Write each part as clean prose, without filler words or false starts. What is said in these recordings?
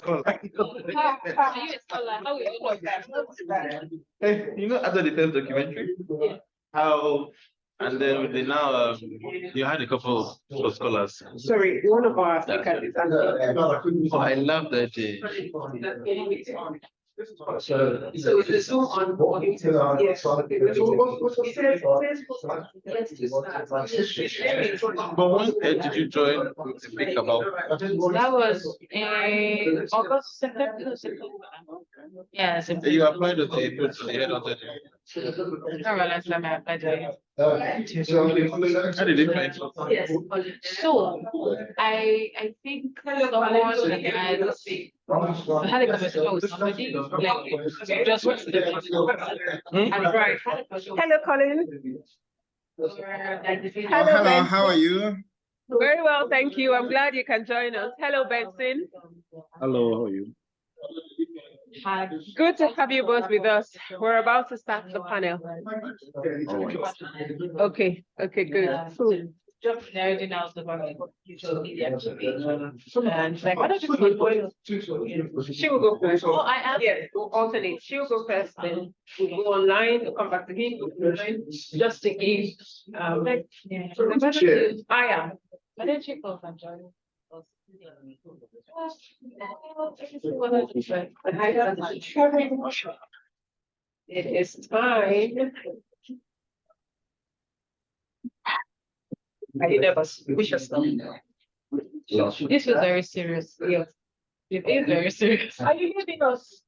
scholar. Are you a scholar? How will you know that? Hey, after the first documentary, how, and then they now, you had a couple of scholars. Sorry, one of our speakers is Oh, I love that. So the Zoom on yes. But when did you join to speak about? That was in August, September. Yeah, September. You applied to the head of the. Not last time I applied to it. How did you find? So I think someone had a conversation with somebody like just and right. Hello, Colin. Hello, Benson. how are you? Very well, thank you. I'm glad you can join us. Hello, Benson. Hello, how are you? Good to have you both with us. We're about to start the panel. Okay, good. Cool. Just everything else about social media and like, why don't you go? She will go first. Oh, I am. Yes, we'll alternate. She will go first, then we'll go online, we'll come back to him, just to give I am. Why don't you go and join us? It is time. I never wish us something. This is very serious. Yes. It is very serious. Are you hearing us?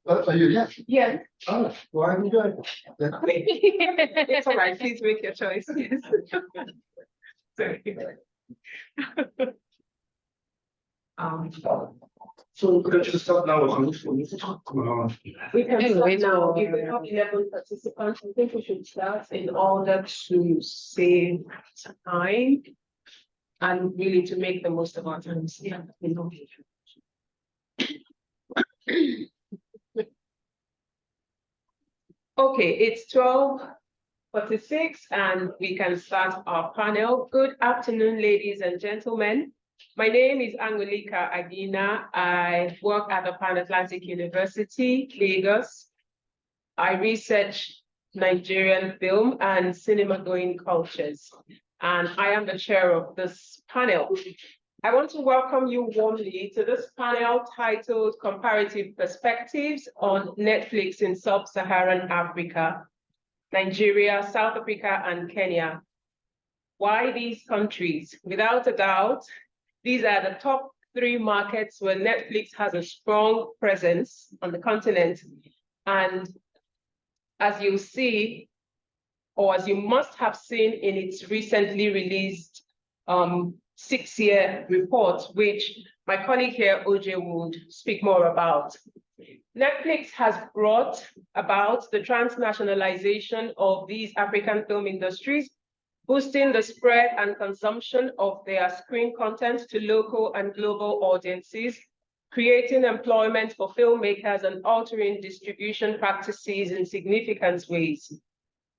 Are you here? Yes. Oh, why are you doing? It's all right. Please make your choice. Yes. Sorry. So could I just start now? We can start now. If we have 11 participants, I think we should start in order to save time and really to make the most of our time. Yeah. Okay, it's 12:46 and we can start our panel. Good afternoon, ladies and gentlemen. My name is Angolika Agina. I work at the Pan Atlantic University, Lagos. I research Nigerian film and cinema-going cultures, and I am the chair of this panel. I want to welcome you warmly to this panel titled Comparative Perspectives on Netflix in Sub-Saharan Africa, Nigeria, South Africa, and Kenya. Why these countries? Without a doubt, these are the top 3 markets where Netflix has a strong presence on the continent. And as you see, or as you must have seen in its recently released 6-year report, which my colleague here, OJ, would speak more about. Netflix has brought about the transnationalization of these African film industries, boosting the spread and consumption of their screen content to local and global audiences, creating employment for filmmakers and altering distribution practices in significant ways.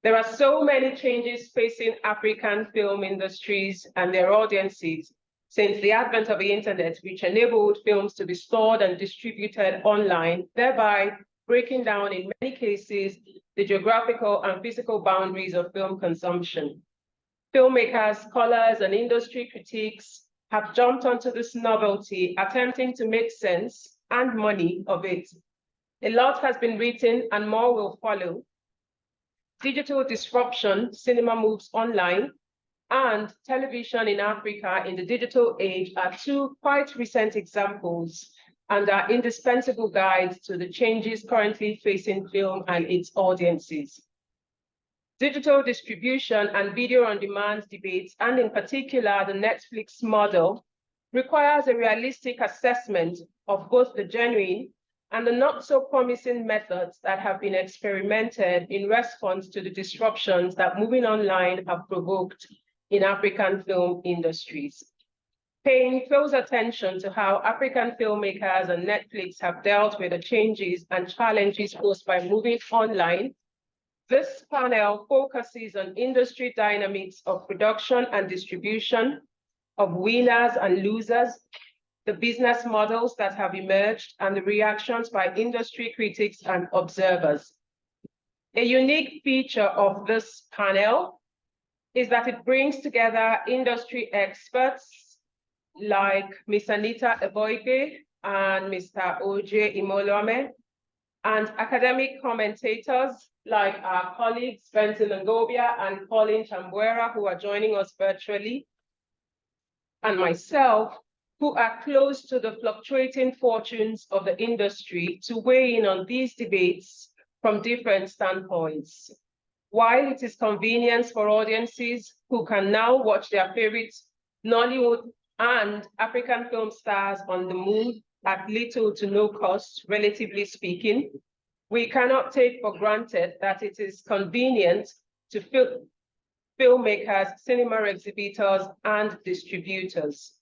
There are so many changes facing African film industries and their audiences since the advent of the internet, which enabled films to be stored and distributed online, thereby breaking down, in many cases, the geographical and physical boundaries of film consumption. Filmmakers, scholars, and industry critics have jumped onto this novelty, attempting to make sense and money of it. A lot has been written and more will follow. Digital disruption, cinema moves online, and television in Africa in the digital age are 2 quite recent examples and are indispensable guides to the changes currently facing film and its audiences. Digital distribution and video on demand debates, and in particular the Netflix model, requires a realistic assessment of both the genuine and the not so promising methods that have been experimented in response to the disruptions that moving online have provoked in African film industries. Paying close attention to how African filmmakers and Netflix have dealt with the changes and challenges posed by moving online, this panel focuses on industry dynamics of production and distribution, of winners and losers, the business models that have emerged, and the reactions by industry critics and observers. A unique feature of this panel is that it brings together industry experts like Ms. Anita Eboigbe and Mr. Oje Imolome, and academic commentators like our colleagues Benson Ngobia and Colin Chambuera, who are joining us virtually, and myself, who are close to the fluctuating fortunes of the industry to weigh in on these debates from different standpoints. While it is convenience for audiences who can now watch their favorite Nollywood and African film stars on the move at little to no cost, relatively speaking, we cannot take for granted that it is convenient to filmmakers, cinema exhibitors, and distributors.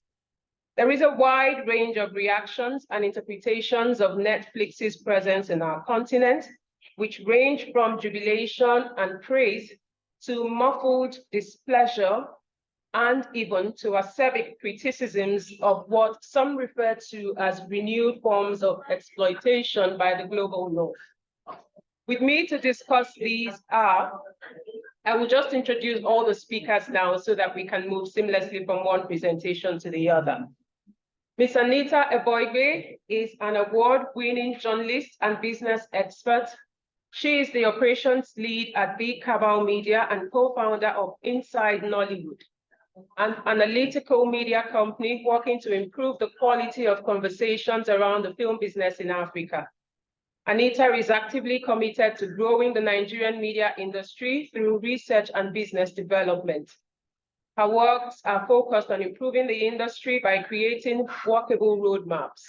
There is a wide range of reactions and interpretations of Netflix's presence in our continent, which range from jubilation and praise to muffled displeasure and even to acerbic criticisms of what some refer to as renewed forms of exploitation by the global north. With me to discuss these are, I will just introduce all the speakers now so that we can move seamlessly from one presentation to the other. Ms. Anita Eboigbe is an award-winning journalist and business expert. She is the operations lead at Big Cabal Media and co-founder of Inside Nollywood, an analytical media company working to improve the quality of conversations around the film business in Africa. Anita is actively committed to growing the Nigerian media industry through research and business development. Her works are focused on improving the industry by creating workable roadmaps.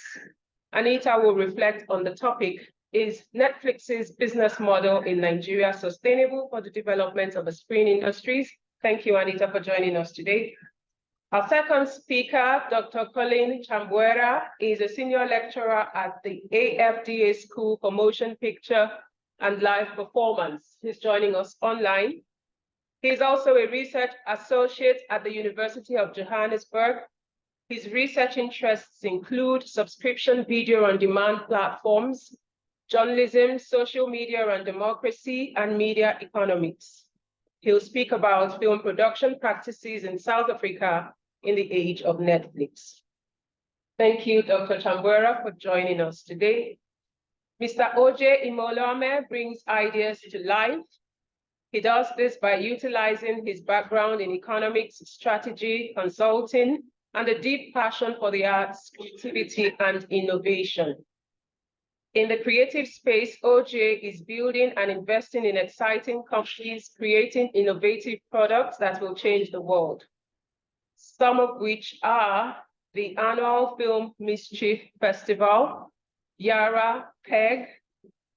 Anita will reflect on the topic, is Netflix's business model in Nigeria sustainable for the development of the screen industries? Thank you, Anita, for joining us today. Our second speaker, Dr. Colin Chambuera, is a senior lecturer at the AFDA School for Motion Picture and Live Performance. He's joining us online. He's also a research associate at the University of Johannesburg. His research interests include subscription video on demand platforms, journalism, social media and democracy, and media economics. He'll speak about film production practices in South Africa in the age of Netflix. Thank you, Dr. Chambuera, for joining us today. Mr. Oje Imolome brings ideas to life. He does this by utilizing his background in economics, strategy, consulting, and a deep passion for the arts, creativity, and innovation. In the creative space, OJ is building and investing in exciting companies, creating innovative products that will change the world. Some of which are the annual Film Mischief Festival, Yara, PEG,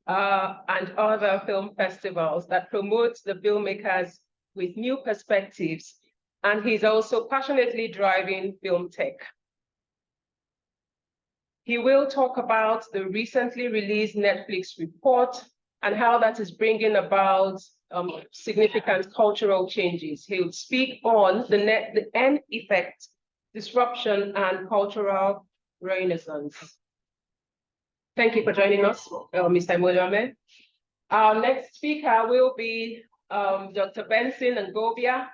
and other film festivals that promote the filmmakers with new perspectives. And he's also passionately driving film tech. He will talk about the recently released Netflix report and how that is bringing about significant cultural changes. He'll speak on the end effect, disruption, and cultural renaissance. Thank you for joining us, Mr. Imolome. Our next speaker will be Dr. Benson Ngobia.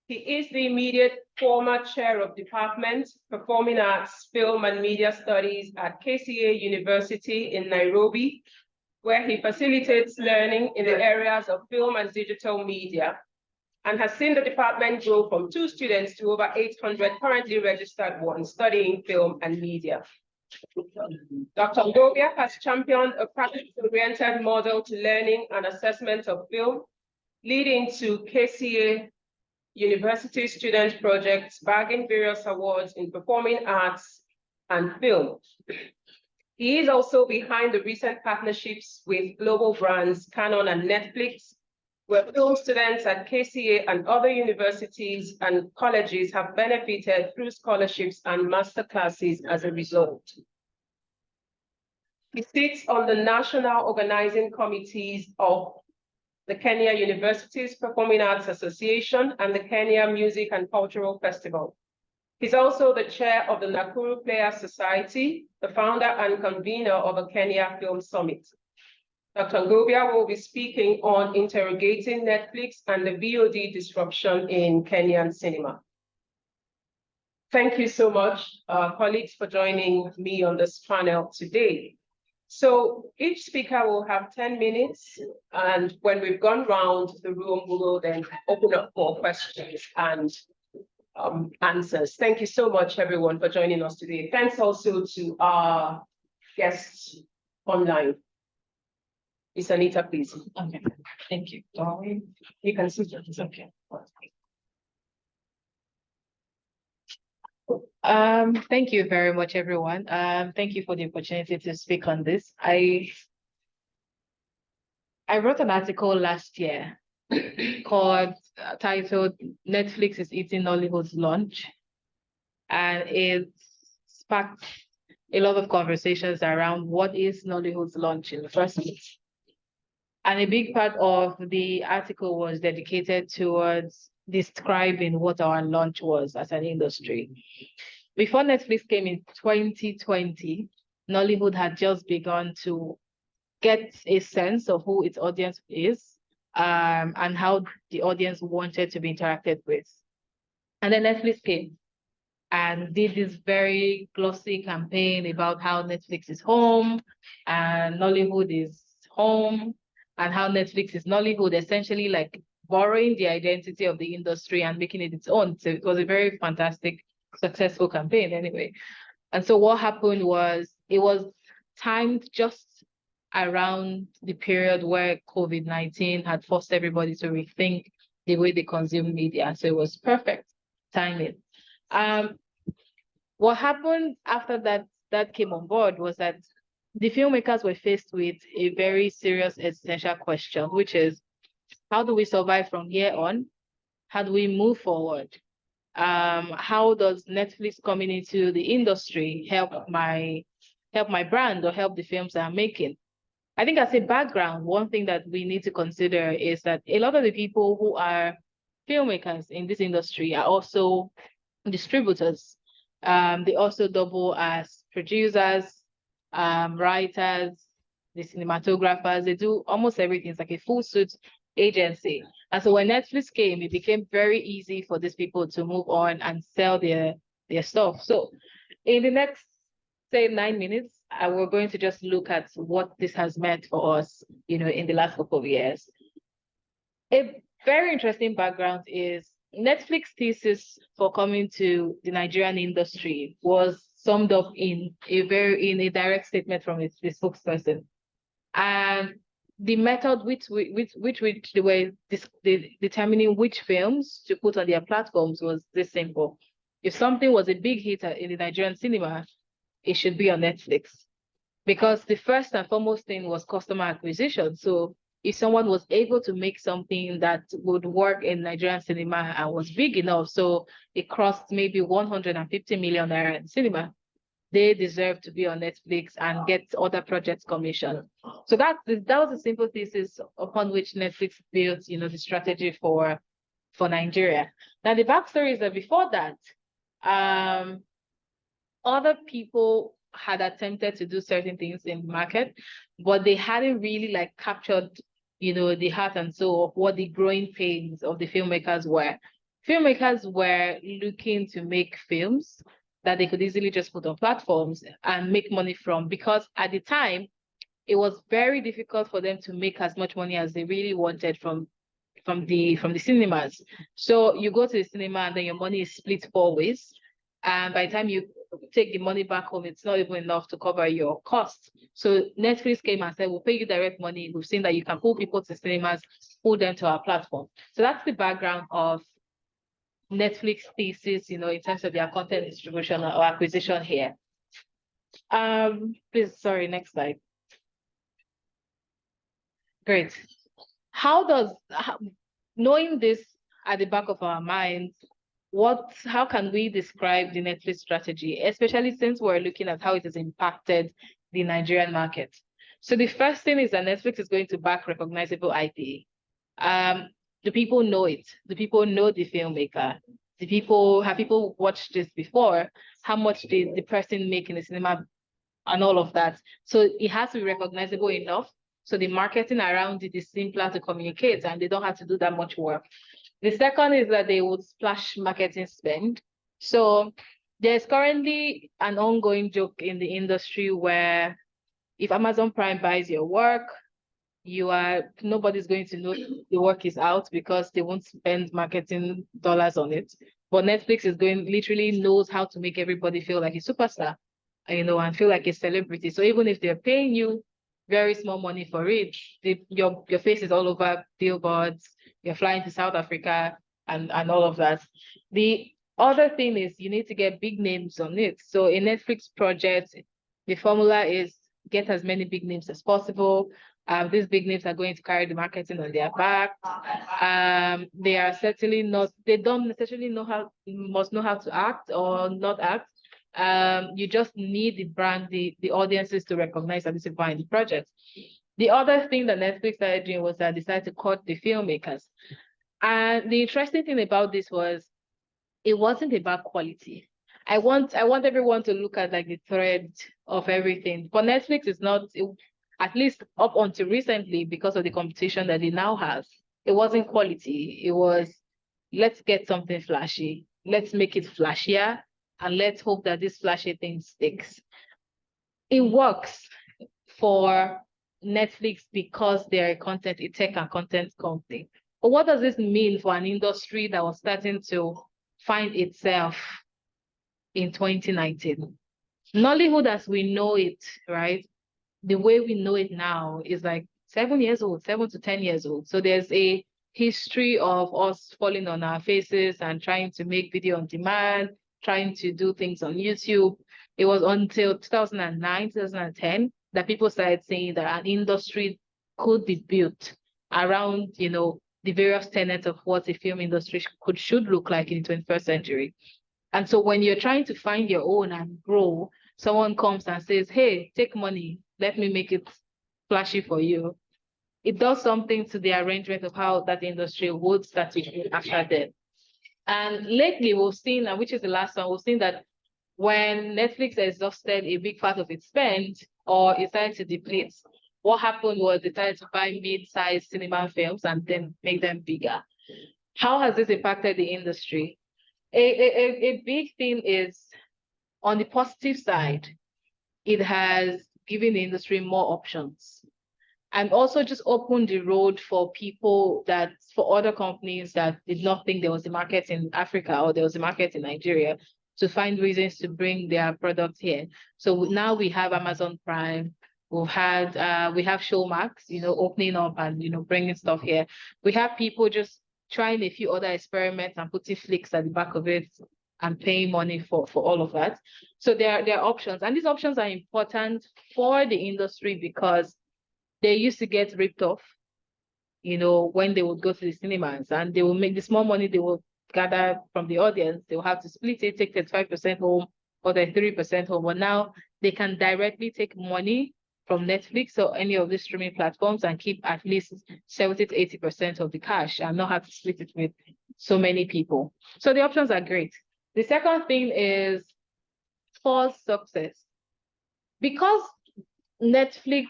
He is the immediate former chair of Department, Performing Arts, Film and Media Studies at KCA University in Nairobi, where he facilitates learning in the areas of film and digital media, and has seen the department grow from 2 students to over 800 currently registered ones studying film and media. Dr. Ngobia has championed a practice-oriented model to learning and assessment of film, leading to KCA University student projects, bagging various awards in performing arts and film. He is also behind the recent partnerships with global brands Canon and Netflix, where film students at KCA and other universities and colleges have benefited through scholarships and masterclasses as a result. He sits on the national organizing committees of the Kenya Universities Performing Arts Association and the Kenya Music and Cultural Festival. He's also the chair of the Nakuru Players Society, the founder and convener of a Kenya Film Summit. Dr. Ngobia will be speaking on interrogating Netflix and the VOD disruption in Kenyan cinema. Thank you so much, colleagues, for joining me on this panel today. So each speaker will have 10 minutes, and when we've gone round the room, we will then open up for questions and answers. Thank you so much, everyone, for joining us today. Thanks also to our guests online. Miss Anita, please. Okay, thank you. You can sit. Okay. Thank you very much, everyone. Thank you for the opportunity to speak on this. I wrote an article last year called titled "Netflix is Eating Nollywood's Lunch," and it sparked a lot of conversations around what is Nollywood's lunch in the first place. And a big part of the article was dedicated towards describing what our lunch was as an industry. Before Netflix came in 2020, Nollywood had just begun to get a sense of who its audience is, and how the audience wanted to be interacted with. And then Netflix came and did this very glossy campaign about how Netflix is home and Nollywood is home, and how Netflix is Nollywood, essentially like borrowing the identity of the industry and making it its own. So it was a very fantastic, successful campaign anyway. And so what happened was, it was timed just around the period where COVID-19 had forced everybody to rethink the way they consume media. So it was perfect timing. What happened after that came on board was that the filmmakers were faced with a very serious existential question, which is, how do we survive from here on? How do we move forward? How does Netflix coming into the industry help my brand or help the films that I'm making? I think as a background, one thing that we need to consider is that a lot of the people who are filmmakers in this industry are also distributors. They also double as producers, writers, the cinematographers. They do almost everything. It's like a full suit agency. And so when Netflix came, it became very easy for these people to move on and sell their stuff. So in the next, say, 9 minutes, we're going to just look at what this has meant for us, in the last couple of years. A very interesting background is Netflix thesis for coming to the Nigerian industry was summed up in a direct statement from its spokesperson. And the method which they were determining which films to put on their platforms was this simple. If something was a big hit in the Nigerian cinema, it should be on Netflix. Because the first and foremost thing was customer acquisition. So if someone was able to make something that would work in Nigerian cinema and was big enough, so it crossed maybe 150 million naira in cinema, they deserve to be on Netflix and get other projects commissioned. So that was a simple thesis upon which Netflix built, the strategy for Nigeria. Now the backstory is that before that, other people had attempted to do certain things in the market, but they hadn't really captured, the heart and soul of what the growing pains of the filmmakers were. Filmmakers were looking to make films that they could easily just put on platforms and make money from, because at the time, it was very difficult for them to make as much money as they really wanted from the cinemas. So you go to the cinema and then your money is split 4 ways. And by the time you take the money back home, it's not even enough to cover your costs. So Netflix came and said, we'll pay you direct money. We've seen that you can pull people to cinemas, pull them to our platform. So that's the background of Netflix thesis, in terms of their content distribution or acquisition here. Please, sorry, next slide. Great. Knowing this at the back of our minds, how can we describe the Netflix strategy, especially since we're looking at how it has impacted the Nigerian market? So the first thing is that Netflix is going to back recognizable IP. The people know it. The people know the filmmaker. have people watched this before? How much did the person make in the cinema and all of that? So it has to be recognizable enough. So the marketing around it is simpler to communicate and they don't have to do that much work. The second is that they would splash marketing spend. So there's currently an ongoing joke in the industry where if Amazon Prime buys your work, nobody's going to know the work is out because they won't spend marketing dollars on it. But Netflix literally knows how to make everybody feel like a superstar, and feel like a celebrity. So even if they're paying you very small money for it, your face is all over billboards, you're flying to South Africa and all of that. The other thing is you need to get big names on it. So a Netflix project, the formula is get as many big names as possible. These big names are going to carry the marketing on their back. They are certainly not, they don't necessarily must know how to act or not act. You just need the brand, the audiences to recognize that this is buying the project. The other thing that Netflix started doing was that they decided to cut the filmmakers. And the interesting thing about this was it wasn't about quality. I want everyone to look at like the thread of everything. For Netflix, it's not, at least up until recently, because of the competition that it now has, it wasn't quality. It was, let's get something flashy. Let's make it flashier. And let's hope that this flashy thing sticks. It works for Netflix because they're a tech and content company. But what does this mean for an industry that was starting to find itself in 2019? Nollywood as we know it, right? The way we know it now is like 7 years old, 7 to 10 years old. So there's a history of us falling on our faces and trying to make video on demand, trying to do things on YouTube. It was until 2009, 2010 that people started saying that an industry could be built around, the various tenets of what a film industry should look like in the 21st century. And so when you're trying to find your own and grow, someone comes and says, hey, take money, let me make it flashy for you. It does something to the arrangement of how that industry would start to grow after that. And lately we've seen, which is the last one, we've seen that when Netflix exhausted a big part of its spend or it started to deplete, what happened was they started to buy mid-sized cinema films and then make them bigger. How has this impacted the industry? A big thing is, on the positive side, it has given the industry more options and also just opened the road for for other companies that did not think there was a market in Africa or there was a market in Nigeria to find reasons to bring their product here. So now we have Amazon Prime, we have Showmax, opening up and, bringing stuff here. We have people just trying a few other experiments and putting flicks at the back of it and paying money for all of that. So there are options, and these options are important for the industry because they used to get ripped off, when they would go to the cinemas and they will make the small money they will gather from the audience. They will have to split it, take 35% home or 33% home. But now they can directly take money from Netflix or any of the streaming platforms and keep at least 70 to 80% of the cash and not have to split it with so many people. So the options are great. The second thing is false success. Because Netflix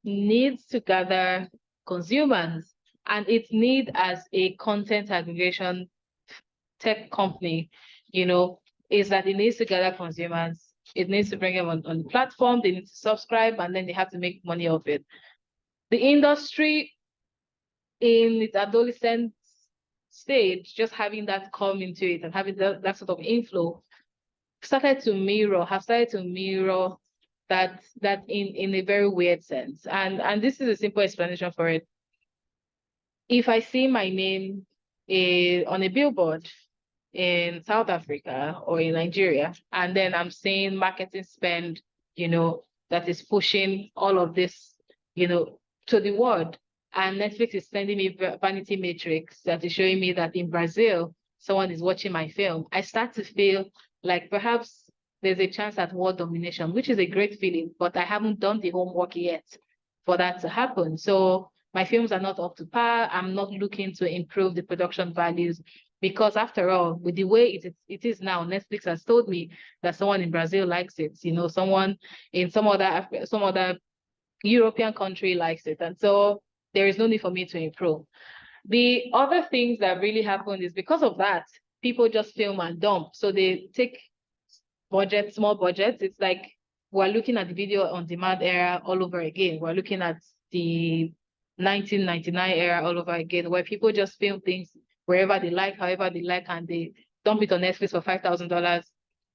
needs to gather consumers and its need as a content aggregation tech company, is that it needs to gather consumers. It needs to bring them on the platform. They need to subscribe and then they have to make money off it. The industry in its adolescent stage, just having that come into it and having that sort of inflow have started to mirror that in a very weird sense. And this is a simple explanation for it. If I see my name on a billboard in South Africa or in Nigeria, and then I'm seeing marketing spend, that is pushing all of this, to the world, and Netflix is sending me vanity metrics that is showing me that in Brazil, someone is watching my film, I start to feel like perhaps there's a chance at world domination, which is a great feeling, but I haven't done the homework yet for that to happen. So my films are not up to par. I'm not looking to improve the production values. Because after all, with the way it is now, Netflix has told me that someone in Brazil likes it, you know, someone in some other European country likes it. And so there is no need for me to improve. The other things that really happened is because of that, people just film and dump. So they take small budgets. It's like we're looking at the video on demand era all over again. We're looking at the 1999 era all over again, where people just film things wherever they like, however they like, and they dump it on Netflix for $5,000,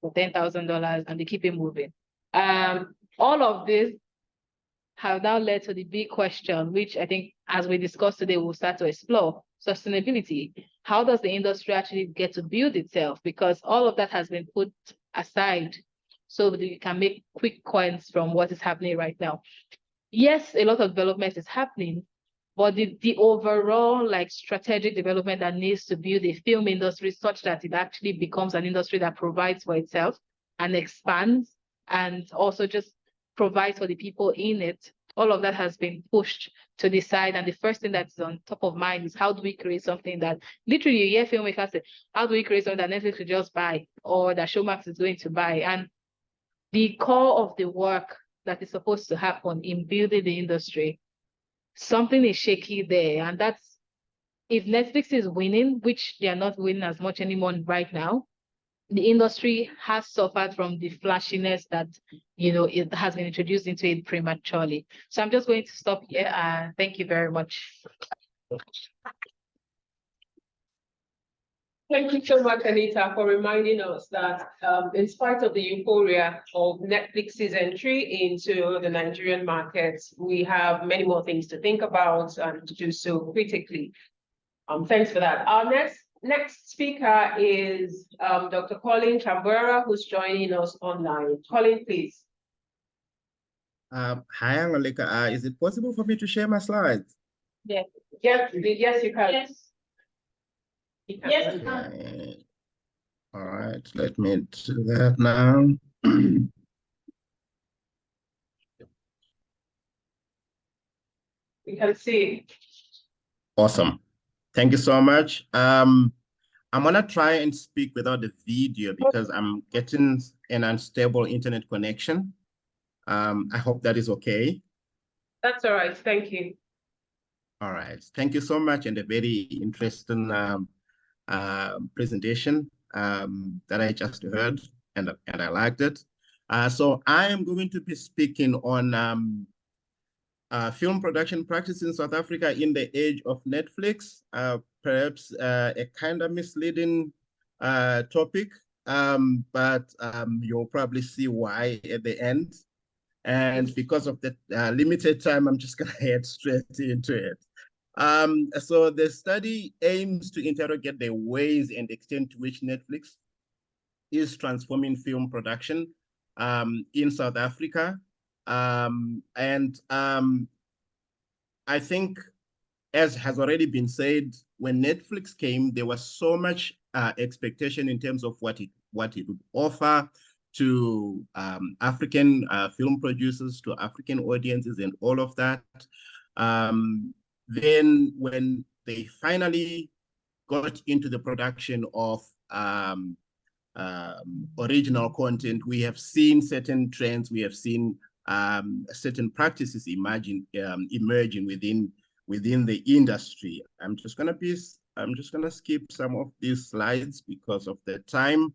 for $10,000, and they keep it moving. All of this have now led to the big question, which I think, as we discussed today, we'll start to explore sustainability. How does the industry actually get to build itself? Because all of that has been put aside so that you can make quick coins from what is happening right now. Yes, a lot of development is happening, but the overall like strategic development that needs to build a film industry such that it actually becomes an industry that provides for itself and expands and also just provides for the people in it, all of that has been pushed to the side. And the first thing that's on top of mind is how do we create something that literally you hear filmmakers say, how do we create something that Netflix will just buy or that Showmax is going to buy? And the core of the work that is supposed to happen in building the industry, something is shaky there. And that's if Netflix is winning, which they are not winning as much anymore right now, the industry has suffered from the flashiness that, you know, it has been introduced into it prematurely. So I'm just going to stop here. Thank you very much. Thank you so much, Anita, for reminding us that in spite of the euphoria of Netflix's entry into the Nigerian market, we have many more things to think about and to do so critically. Thanks for that. Our next speaker is Dr. Colin Chambera, who's joining us online. Colin, please. Hi, Angolika. Is it possible for me to share my slides? Yes, yes, you can. Yes. Yes. Okay. All right, let me do that now. We can see. Awesome. Thank you so much. I'm gonna try and speak without the video because I'm getting an unstable internet connection. I hope that is okay. That's all right. Thank you. All right. Thank you so much, and a very interesting presentation that I just heard, and I liked it. So I am going to be speaking on film production practice in South Africa in the age of Netflix. Perhaps a kind of misleading topic, but you'll probably see why at the end. And because of the limited time, I'm just gonna head straight into it. So the study aims to interrogate the ways and extent to which Netflix is transforming film production in South Africa. I think, as has already been said, when Netflix came, there was so much expectation in terms of what it would offer to African film producers, to African audiences, and all of that. Then when they finally got into the production of original content, we have seen certain trends, we have seen certain practices emerging within the industry. I'm just gonna skip some of these slides because of the time.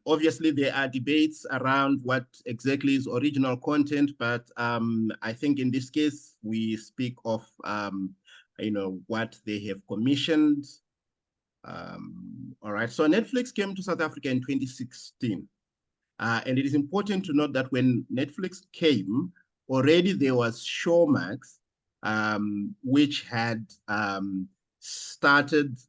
Obviously, there are debates around what exactly is original content, but I think in this case, we speak of what they have commissioned. All right, so Netflix came to South Africa in 2016. And it is important to note that when Netflix came, already there was Showmax, which had started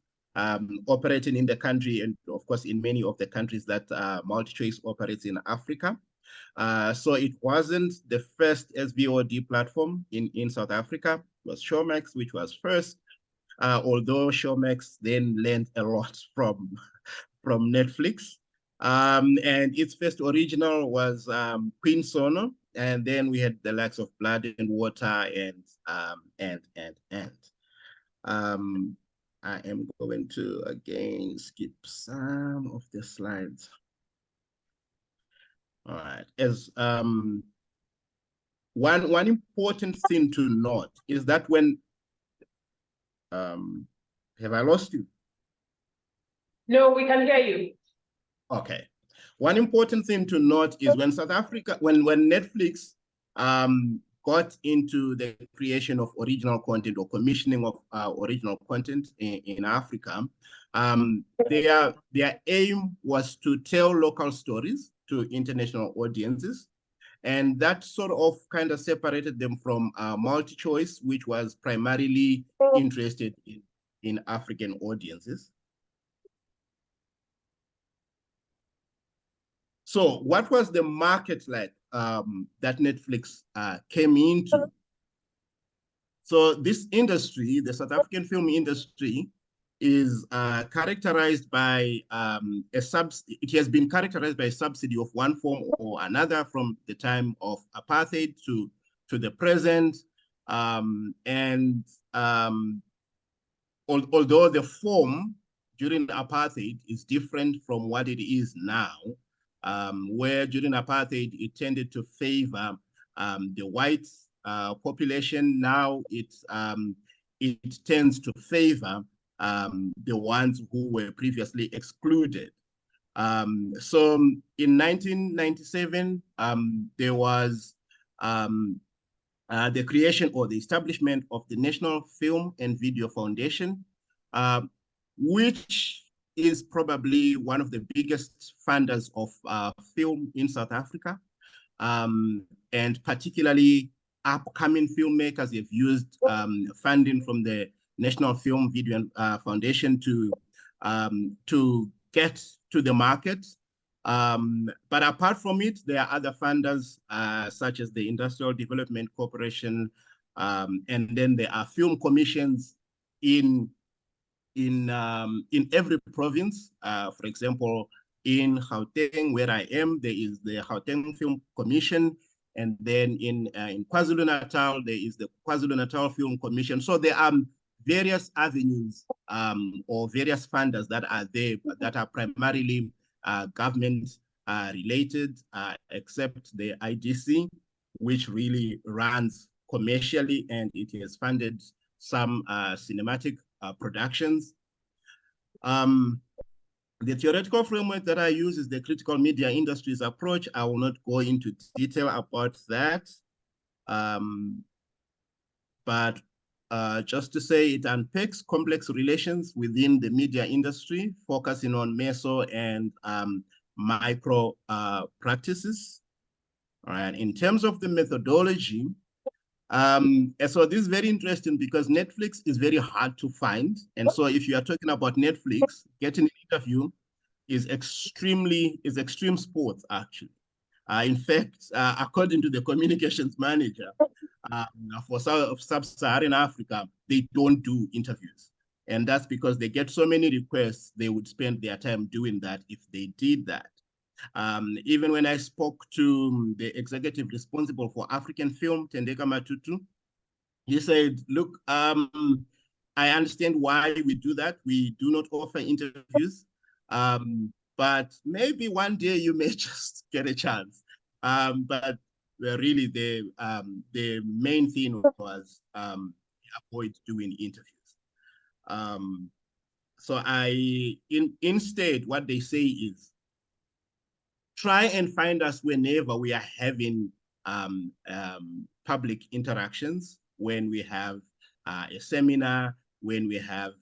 operating in the country, and of course in many of the countries that MultiChoice operates in Africa. So it wasn't the first SVOD platform in South Africa. It was Showmax, which was first, although Showmax then learned a lot from Netflix. And its first original was Queen Sono, and then we had the likes of Blood and Water and. I am going to again skip some of the slides. All right. As one important thing to note is that when have I lost you? No, we can hear you. Okay. One important thing to note is when South Africa, when Netflix got into the creation of original content or commissioning of original content in Africa, their aim was to tell local stories to international audiences. And that sort of kind of separated them from MultiChoice, which was primarily interested in African audiences. So what was the market like that Netflix came into? So this industry, the South African film industry, is characterized by it has been characterized by a subsidy of one form or another from the time of apartheid to the present. Although the form during apartheid is different from what it is now, where during apartheid it tended to favor the white population. Now it tends to favor the ones who were previously excluded. So in 1997, there was the creation or the establishment of the National Film and Video Foundation, which is probably one of the biggest funders of film in South Africa. And particularly upcoming filmmakers have used funding from the National Film Video Foundation to get to the market. But apart from it, there are other funders such as the Industrial Development Corporation, and then there are film commissions in every province. For example, in Gauteng, where I am, there is the Gauteng Film Commission, and then in KwaZulu-Natal, there is the KwaZulu-Natal Film Commission. So there are various avenues or various funders that are there that are primarily government related, except the IDC, which really runs commercially, and it has funded some cinematic productions. The theoretical framework that I use is the critical media industries approach. I will not go into detail about that. But just to say, it unpacks complex relations within the media industry, focusing on meso and micro practices. All right. In terms of the methodology, so this is very interesting because Netflix is very hard to find. And so if you are talking about Netflix, getting an interview is extreme sports, actually. In fact, according to the communications manager for Sub-Saharan Africa, they don't do interviews. And that's because they get so many requests, they would spend their time doing that if they did that. Even when I spoke to the executive responsible for African film, Tendeka Matutu, he said, look, I understand why we do that. We do not offer interviews, but maybe one day you may just get a chance. But really the main thing was avoid doing interviews. So instead, what they say is, try and find us whenever we are having public interactions, when we have a seminar, when we have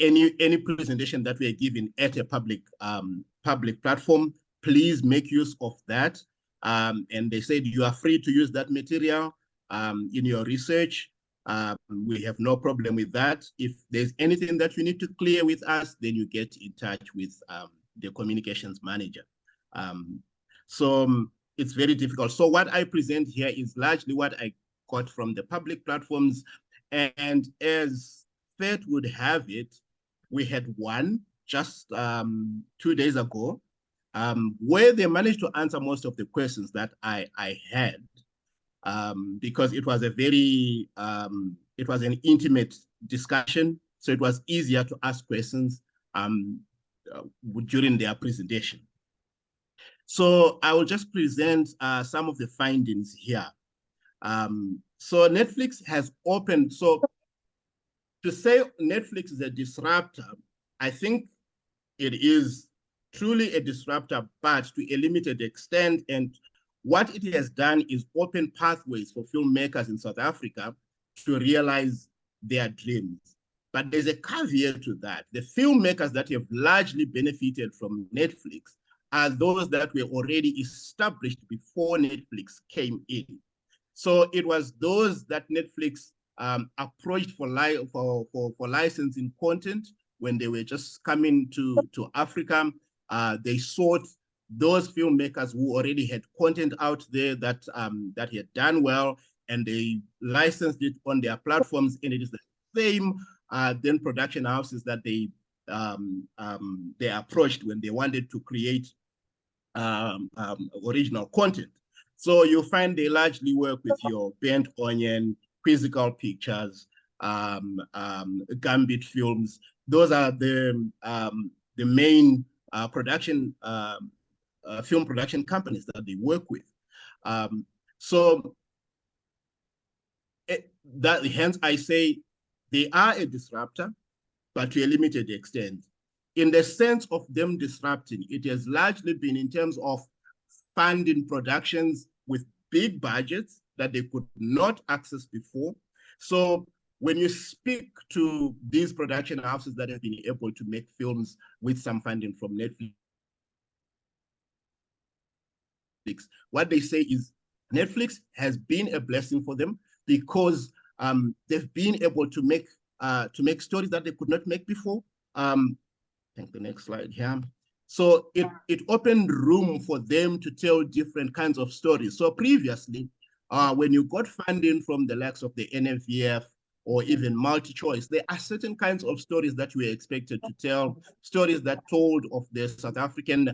any presentation that we are giving at a public platform. Please make use of that. And they said you are free to use that material in your research. We have no problem with that. If there's anything that you need to clear with us, then you get in touch with the communications manager. So it's very difficult. So what I present here is largely what I got from the public platforms. And as fate would have it, we had one just 2 days ago, where they managed to answer most of the questions that I had. because it was a very, it was an intimate discussion. So it was easier to ask questions during their presentation. So I will just present some of the findings here. So Netflix has opened, so to say Netflix is a disruptor, I think it is truly a disruptor, but to a limited extent. And what it has done is open pathways for filmmakers in South Africa to realize their dreams. But there's a caveat to that. The filmmakers that have largely benefited from Netflix are those that were already established before Netflix came in. So it was those that Netflix approached for licensing content when they were just coming to Africa. They sought those filmmakers who already had content out there that that had done well, and they licensed it on their platforms. And it is the same then production houses that they approached when they wanted to create original content. So you find they largely work with your Bent Onion, Quizzical Pictures, Gambit Films. Those are the main film production companies that they work with. Hence I say they are a disruptor, but to a limited extent. In the sense of them disrupting, it has largely been in terms of funding productions with big budgets that they could not access before. So when you speak to these production houses that have been able to make films with some funding from Netflix, what they say is Netflix has been a blessing for them because they've been able to make stories that they could not make before. I think the next slide here. So it opened room for them to tell different kinds of stories. So previously, when you got funding from the likes of the NFVF or even MultiChoice, there are certain kinds of stories that you were expected to tell, stories that told of the South African,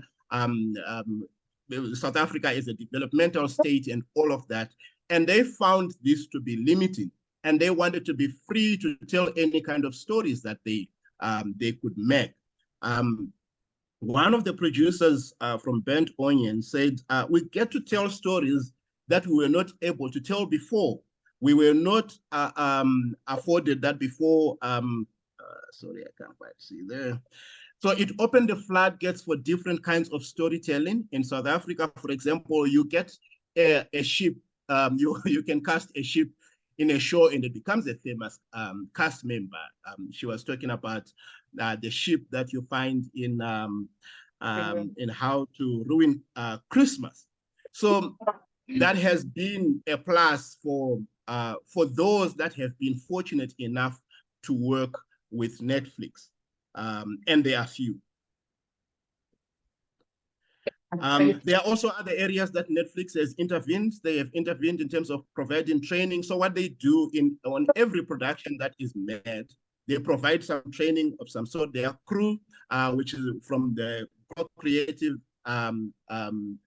South Africa is a developmental state and all of that. And they found this to be limiting, and they wanted to be free to tell any kind of stories that they could make. One of the producers from Bent Onion said, we get to tell stories that we were not able to tell before. We were not afforded that before. Sorry, I can't quite see there. So it opened the floodgates for different kinds of storytelling. In South Africa, for example, you get a ship, you can cast a ship in a show and it becomes a famous cast member. She was talking about the ship that you find in How to Ruin Christmas. So that has been a plus for those that have been fortunate enough to work with Netflix, and there are few. There are also other areas that Netflix has intervened. They have intervened in terms of providing training. So what they do on every production that is made, they provide some training of some sort. Their crew, which is from the creative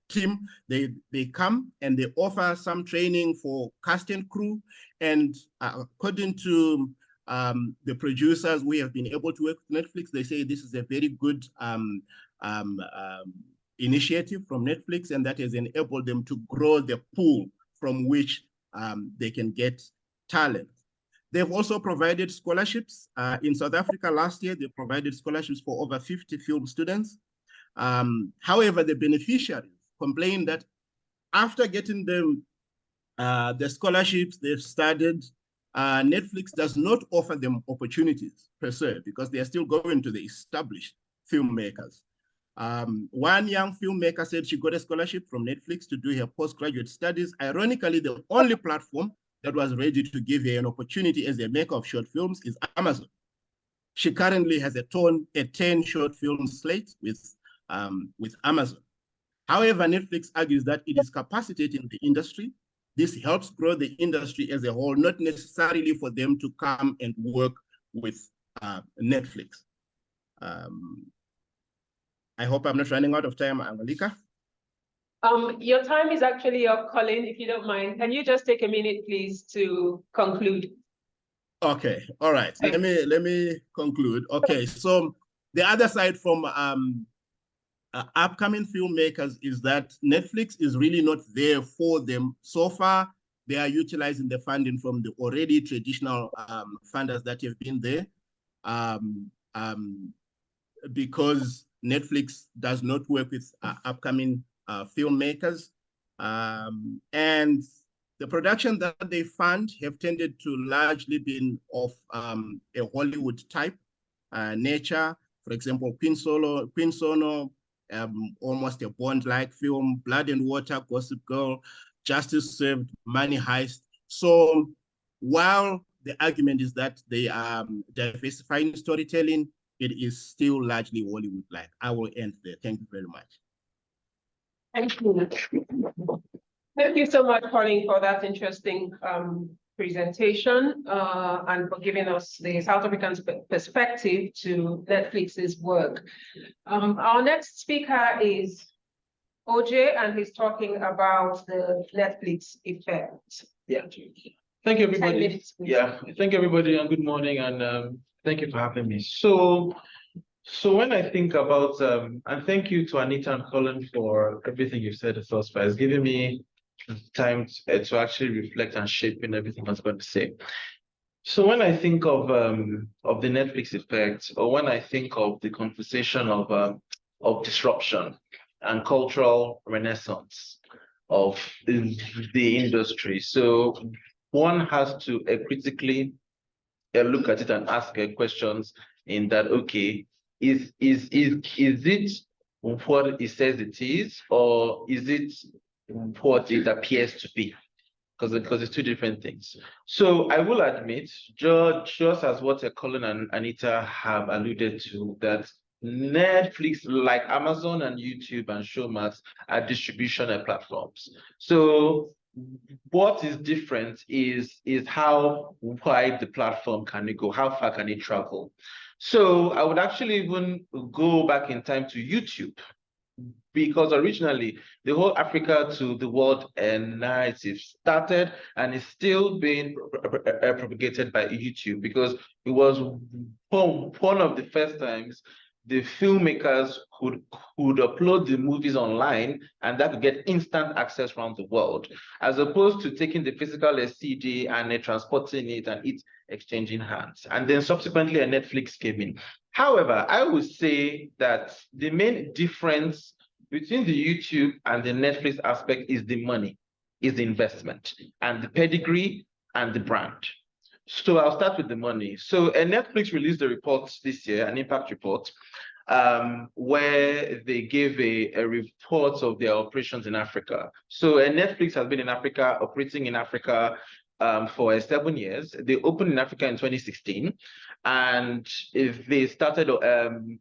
team, they come and they offer some training for cast and crew. And according to the producers, we have been able to work with Netflix. They say this is a very good initiative from Netflix, and that has enabled them to grow the pool from which they can get talent. They've also provided scholarships. In South Africa last year, they provided scholarships for over 50 film students. However, the beneficiaries complained that after getting them the scholarships they've studied, Netflix does not offer them opportunities per se because they are still going to the established filmmakers. One young filmmaker said she got a scholarship from Netflix to do her postgraduate studies. Ironically, the only platform that was ready to give her an opportunity as a maker of short films is Amazon. She currently has a 10 short film slate with Amazon. However, Netflix argues that it is capacitating the industry. This helps grow the industry as a whole, not necessarily for them to come and work with Netflix. I hope I'm not running out of time, Angelica. Your time is actually up, Colin, if you don't mind. Can you just take a minute, please, to conclude? Okay, all right. Let me conclude. Okay, so the other side from upcoming filmmakers is that Netflix is really not there for them. So far, they are utilizing the funding from the already traditional funders that have been there, because Netflix does not work with upcoming filmmakers. And the production that they fund have tended to largely been of a Hollywood type nature. For example, Queen Sono, almost a Bond-like film, Blood and Water, Gossip Girl, Justice Served, Money Heist. So while the argument is that they are diversifying storytelling, it is still largely Hollywood-like. I will end there. Thank you very much. Thank you. Thank you so much, Colin, for that interesting presentation and for giving us the South African perspective to Netflix's work. Our next speaker is OJ, and he's talking about the Netflix effect. Yeah. Thank you, 10 everybody. minutes, please. Yeah, thank you, everybody, and good morning, and thank you for having me. So when I think about, and thank you to Anita and Colin for everything you've said thus far. It's giving me time to actually reflect and shape in everything I was going to say. So when I think of the Netflix effect, or when I think of the conversation of disruption and cultural renaissance of the industry, so one has to critically look at it and ask questions in that, okay, is it what it says it is, or is it what it appears to be? Because it's two different things. So I will admit, just as what Colin and Anita have alluded to, that Netflix, like Amazon and YouTube and Showmax, are distribution platforms. So what is different is how wide the platform can it go, how far can it travel. So I would actually even go back in time to YouTube, because originally the whole Africa to the world narrative started and is still being propagated by YouTube, because it was one of the first times the filmmakers could upload the movies online, and that could get instant access around the world, as opposed to taking the physical CD and transporting it and it exchanging hands. And then subsequently a Netflix came in. However, I would say that the main difference between the YouTube and the Netflix aspect is the money, is the investment, and the pedigree and the brand. So I'll start with the money. So Netflix released a report this year, an impact report, where they gave a report of their operations in Africa. So Netflix has been in Africa, operating in Africa for 7 years. They opened in Africa in 2016, and they started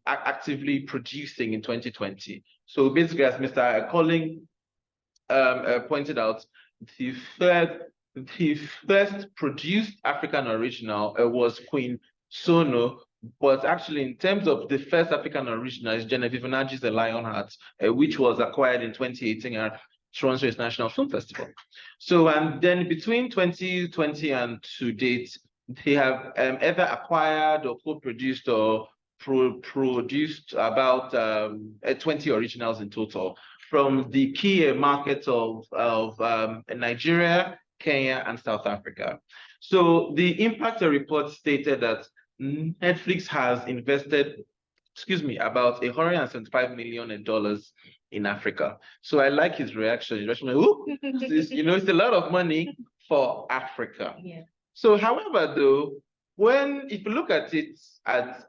actively producing in 2020. So basically, as Mr. Colin pointed out, the first produced African original was Queen Sono, but actually in terms of the first African original is Genevieve Nagi's The Lionheart, which was acquired in 2018 at Toronto International Film Festival. So, and then between 2020 and to date, they have either acquired or co-produced or produced about 20 originals in total from the key markets of Nigeria, Kenya, and South Africa. So the impact report stated that Netflix has invested, about $175 million in Africa. So I like his reaction. He's like, ooh, it's a lot of money for Africa. Yeah. So, however, though, if you look at it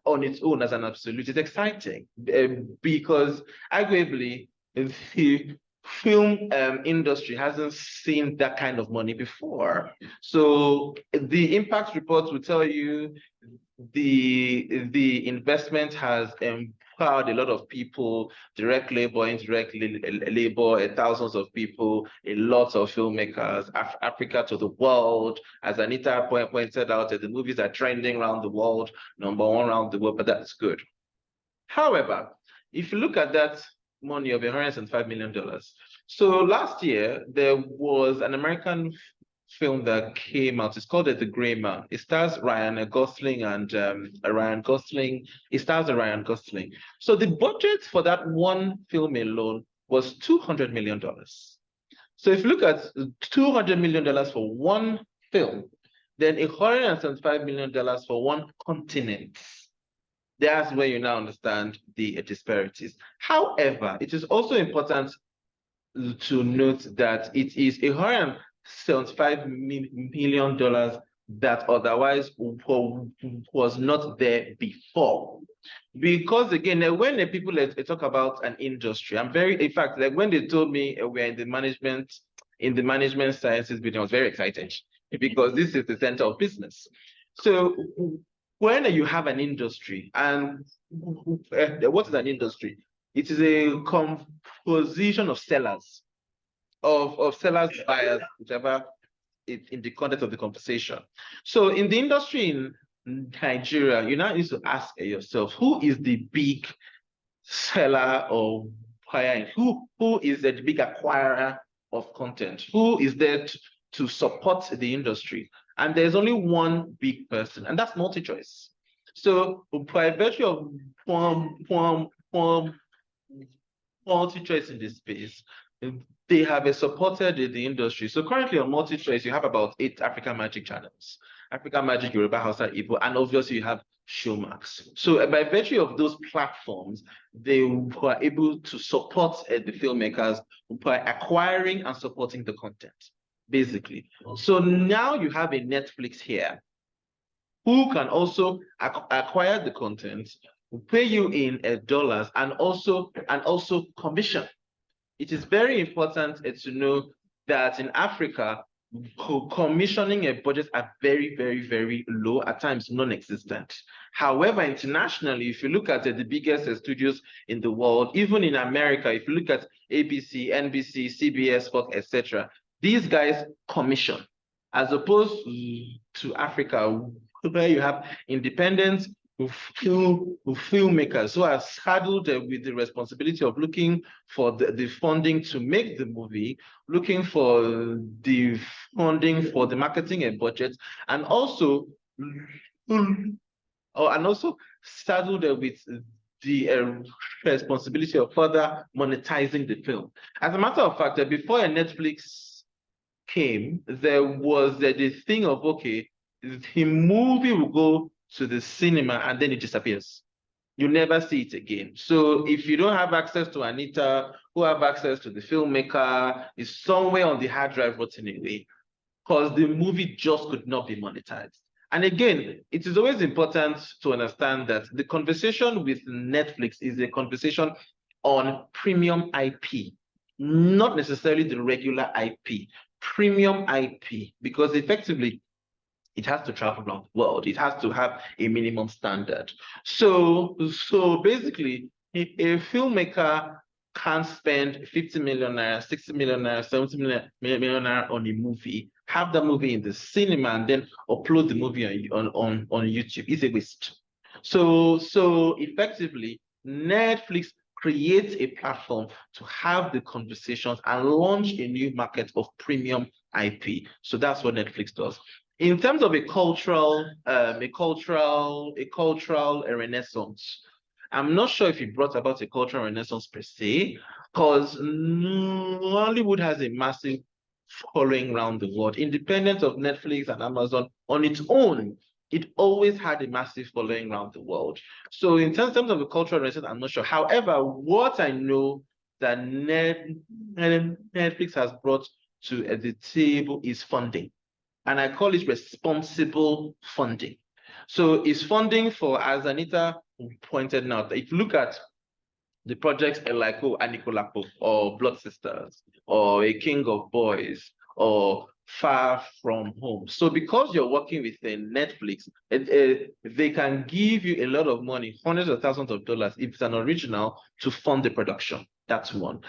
on its own as an absolute, it's exciting because arguably the film industry hasn't seen that kind of money before. So the impact report will tell you the investment has empowered a lot of people, direct labor, indirect labor, thousands of people, a lot of filmmakers, Africa to the world. As Anita pointed out, the movies are trending around the world, #1 around the world, but that's good. However, if you look at that money of $105 million. So last year, there was an American film that came out. It's called The Gray Man. It stars Ryan Gosling and Ryan Gosling. It stars Ryan Gosling. So the budget for that one film alone was $200 million. So if you look at $200 million for one film, then $175 million for one continent. That's where you now understand the disparities. However, it is also important to note that it is $175 million that otherwise was not there before. Because again, when the people talk about an industry, in fact, like when they told me we're in the management sciences building, I was very excited because this is the center of business. So when you have an industry, and what is an industry? It is a composition of sellers, of sellers, buyers, whichever in the context of the conversation. So in the industry in Nigeria, you now need to ask yourself, who is the big seller or buyer? Who is the big acquirer of content? Who is there to support the industry? And there's only one big person, and that's MultiChoice. So by virtue of MultiChoice in this space, they have supported the industry. So currently on MultiChoice, you have about 8 African Magic channels. African Magic, Yoruba, Hausa, Igbo, and obviously you have Showmax. So by virtue of those platforms, they were able to support the filmmakers by acquiring and supporting the content, basically. So now you have a Netflix here who can also acquire the content, pay you in dollars, and also commission. It is very important to know that in Africa, commissioning a budget are very, very, very low, at times non-existent. However, internationally, if you look at the biggest studios in the world, even in America, if you look at ABC, NBC, CBS, Fox, etc., these guys commission, as opposed to Africa, where you have independent filmmakers who are saddled with the responsibility of looking for the funding to make the movie, looking for the funding for the marketing and budget, and also saddled with the responsibility of further monetizing the film. As a matter of fact, before Netflix came, there was the thing of, okay, the movie will go to the cinema and then it disappears. You never see it again. So if you don't have access to Anita, who have access to the filmmaker, is somewhere on the hard drive rotting away, because the movie just could not be monetized. And again, it is always important to understand that the conversation with Netflix is a conversation on premium IP, not necessarily the regular IP, premium IP, because effectively, it has to travel around the world. It has to have a minimum standard. So basically, a filmmaker can spend 50 million naira, 60 million naira, 70 million naira on a movie, have the movie in the cinema, and then upload the movie on YouTube. It's a waste. So effectively, Netflix creates a platform to have the conversations and launch a new market of premium IP. So that's what Netflix does. In terms of a cultural renaissance, I'm not sure if it brought about a cultural renaissance per se, because Hollywood has a massive following around the world. Independent of Netflix and Amazon on its own, it always had a massive following around the world. So in terms of a cultural renaissance, I'm not sure. However, what I know that Netflix has brought to the table is funding. And I call it responsible funding. So it's funding for, as Anita pointed out, if you look at the projects like Anikulapo or Blood Sisters or A King of Boys or Far From Home. So because you're working with Netflix, they can give you a lot of money, hundreds of thousands of dollars, if it's an original, to fund the production. That's one.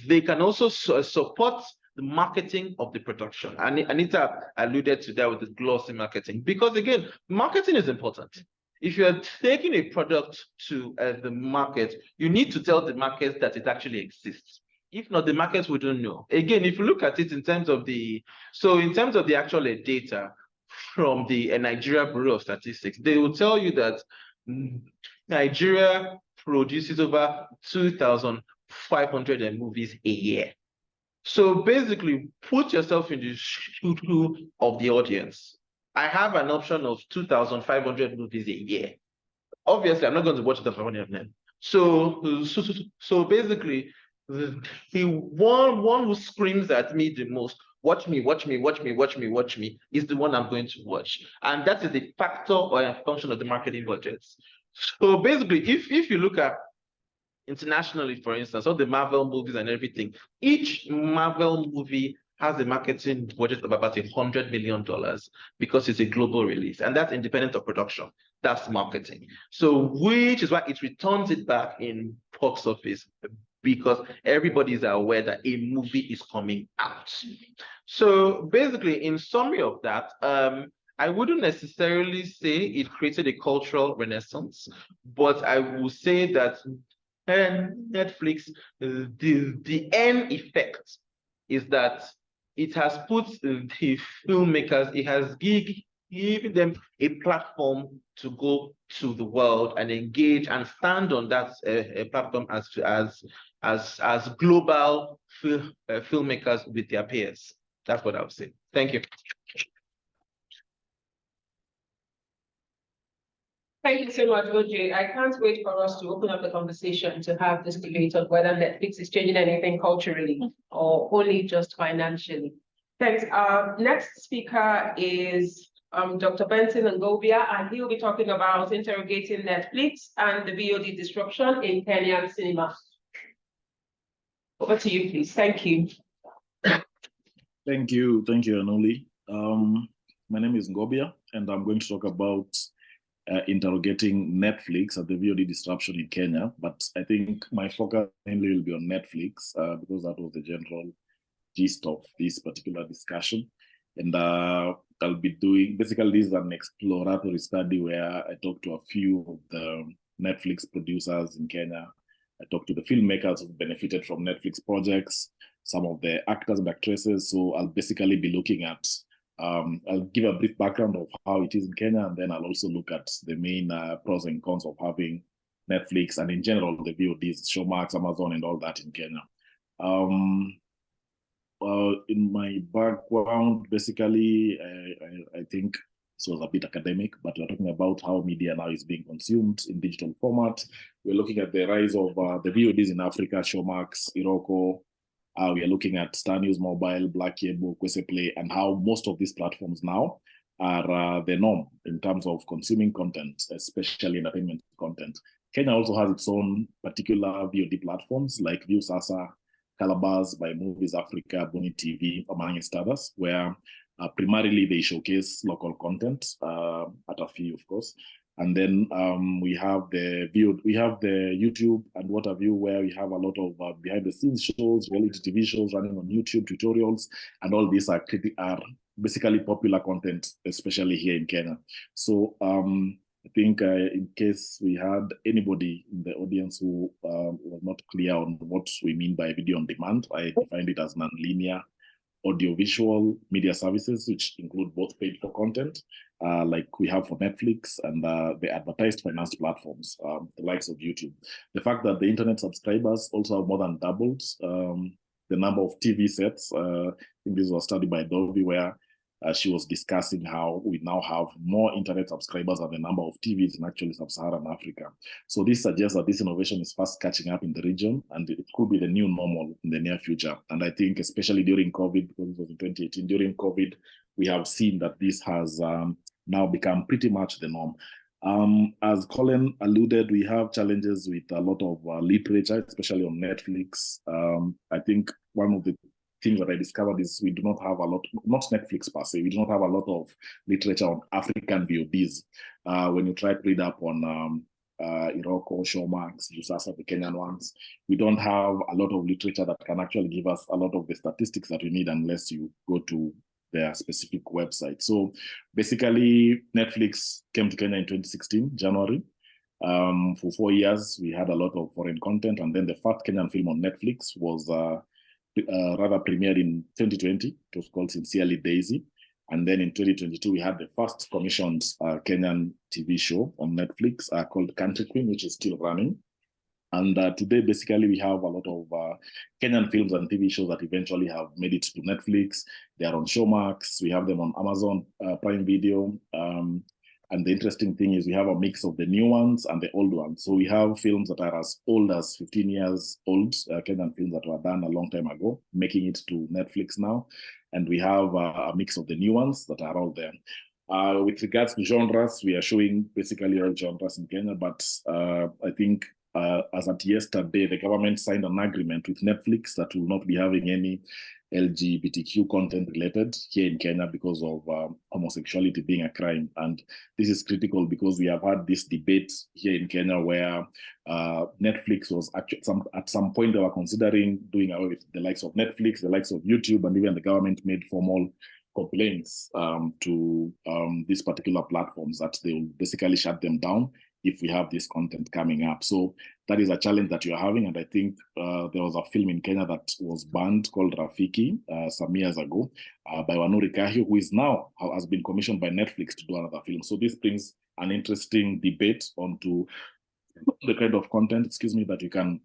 They can also support the marketing of the production. And Anita alluded to that with the glossy marketing, because again, marketing is important. if you're taking a product to the market, you need to tell the market that it actually exists. If not, the markets wouldn't know. Again, if you look at it in terms of the actual data from the Nigeria Bureau of Statistics, they will tell you that Nigeria produces over 2,500 movies a year. So basically, put yourself in the shoe of the audience. I have an option of 2,500 movies a year. Obviously, I'm not going to watch the 500 of them. So basically, the one who screams at me the most, watch me, is the one I'm going to watch. And that is the factor or a function of the marketing budgets. So basically, if you look at internationally, for instance, all the Marvel movies and everything, each Marvel movie has a marketing budget of about $100 million because it's a global release, and that's independent of production. That's marketing. So, which is why it returns it back in box office, because everybody is aware that a movie is coming out. So basically, in summary of that, I wouldn't necessarily say it created a cultural renaissance, but I will say that Netflix, the end effect is that it has put the filmmakers, it has given them a platform to go to the world and engage and stand on that platform as global filmmakers with their peers. That's what I would say. Thank you. Thank you so much, OJ. I can't wait for us to open up the conversation to have this debate on whether Netflix is changing anything culturally or only just financially. Thanks. Our next speaker is Dr. Benson Ngobia, and he'll be talking about interrogating Netflix and the VOD disruption in Kenyan cinema. Over to you, please. Thank you. Thank you, Anuli. My name is Ngobia, and I'm going to talk about interrogating Netflix at the VOD disruption in Kenya. But I think my focus mainly will be on Netflix because that was the general gist of this particular discussion. And I'll be doing, basically this is an exploratory study where I talked to a few of the Netflix producers in Kenya. I talked to the filmmakers who benefited from Netflix projects, some of the actors and actresses. So I'll basically be looking at I'll give a brief background of how it is in Kenya, and then I'll also look at the main pros and cons of having Netflix and in general the VODs, Showmax, Amazon, and all that in Kenya. In my background, basically, I think this was a bit academic, but we're talking about how media now is being consumed in digital format. We're looking at the rise of the VODs in Africa, Showmax, Iroko. We are looking at Star News Mobile, Black Cable, Kwese Play, and how most of these platforms now are the norm in terms of consuming content, especially entertainment content. Kenya also has its own particular VOD platforms like View Sasa, Calabash by Movies Africa, Boni TV, among others, where primarily they showcase local content at a fee, of course. And then we have the YouTube and what have you, where we have a lot of behind the scenes shows, reality TV shows running on YouTube, tutorials, and all these are basically popular content, especially here in Kenya. So I think in case we had anybody in the audience who was not clear on what we mean by video on demand, I defined it as non-linear audiovisual media services, which include both paid for content, like we have for Netflix, and the advertised finance platforms, the likes of YouTube. The fact that the internet subscribers also have more than doubled the number of TV sets. I think this was a study by Adobe where she was discussing how we now have more internet subscribers than the number of TVs in actually Sub-Saharan Africa. So this suggests that this innovation is fast catching up in the region, and it could be the new normal in the near future. And I think especially during COVID, because it was in 2018, during COVID, we have seen that this has now become pretty much the norm. As Colin alluded, we have challenges with a lot of literature, especially on Netflix. I think one of the things that I discovered is we do not have a lot, not Netflix per se, we do not have a lot of literature on African VODs. When you try to read up on Iroko, Showmax, Jusasa, the Kenyan ones, we don't have a lot of literature that can actually give us a lot of the statistics that we need unless you go to their specific website. So basically, Netflix came to Kenya in 2016, January. For 4 years, we had a lot of foreign content, and then the first Kenyan film on Netflix was rather premiered in 2020. It was called Sincerely Daisy. And then in 2022, we had the first commissioned Kenyan TV show on Netflix called Country Queen, which is still running. And today, basically, we have a lot of Kenyan films and TV shows that eventually have made it to Netflix. They are on Showmax. We have them on Amazon Prime Video. And the interesting thing is we have a mix of the new ones and the old ones. So we have films that are as old as 15 years old, Kenyan films that were done a long time ago, making it to Netflix now. And we have a mix of the new ones that are out there. With regards to genres, we are showing basically all genres in Kenya, but I think as at yesterday, the government signed an agreement with Netflix that will not be having any LGBTQ content related here in Kenya because of homosexuality being a crime. And this is critical because we have had this debate here in Kenya where Netflix was actually at some point they were considering doing away with the likes of Netflix, the likes of YouTube, and even the government made formal complaints to these particular platforms that they will basically shut them down if we have this content coming up. So that is a challenge that you're having. And I think there was a film in Kenya that was banned called Rafiki some years ago by Wanuri Kahio, who is now has been commissioned by Netflix to do another film. So this brings an interesting debate onto the kind of content, that you can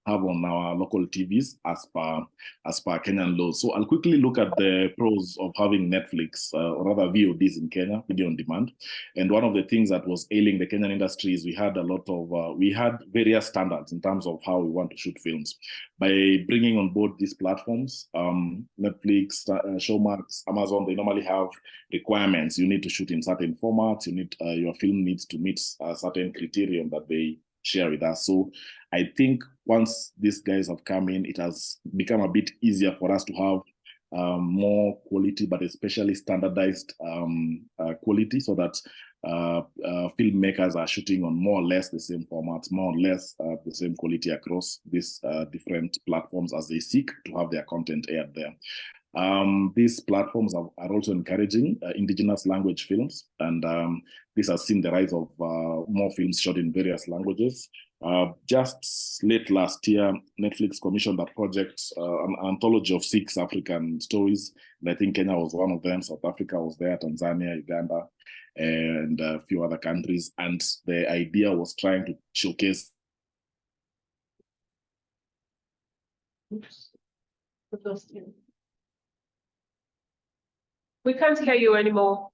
have on our local TVs as per Kenyan laws. So I'll quickly look at the pros of having Netflix, or rather VODs in Kenya, video on demand. And one of the things that was ailing the Kenyan industry is we had various standards in terms of how we want to shoot films. By bringing on board these platforms, Netflix, Showmax, Amazon, they normally have requirements. You need to shoot in certain formats. Your film needs to meet a certain criterion that they share with us. So I think once these guys have come in, it has become a bit easier for us to have more quality, but especially standardized quality, so that filmmakers are shooting on more or less the same formats, more or less the same quality across these different platforms as they seek to have their content aired there. These platforms are also encouraging indigenous language films, and this has seen the rise of more films shot in various languages. Just late last year, Netflix commissioned a project, an anthology of 6 African stories, and I think Kenya was one of them. South Africa was there, Tanzania, Uganda, and a few other countries. And the idea was trying to showcase. Oops. We can't hear you anymore.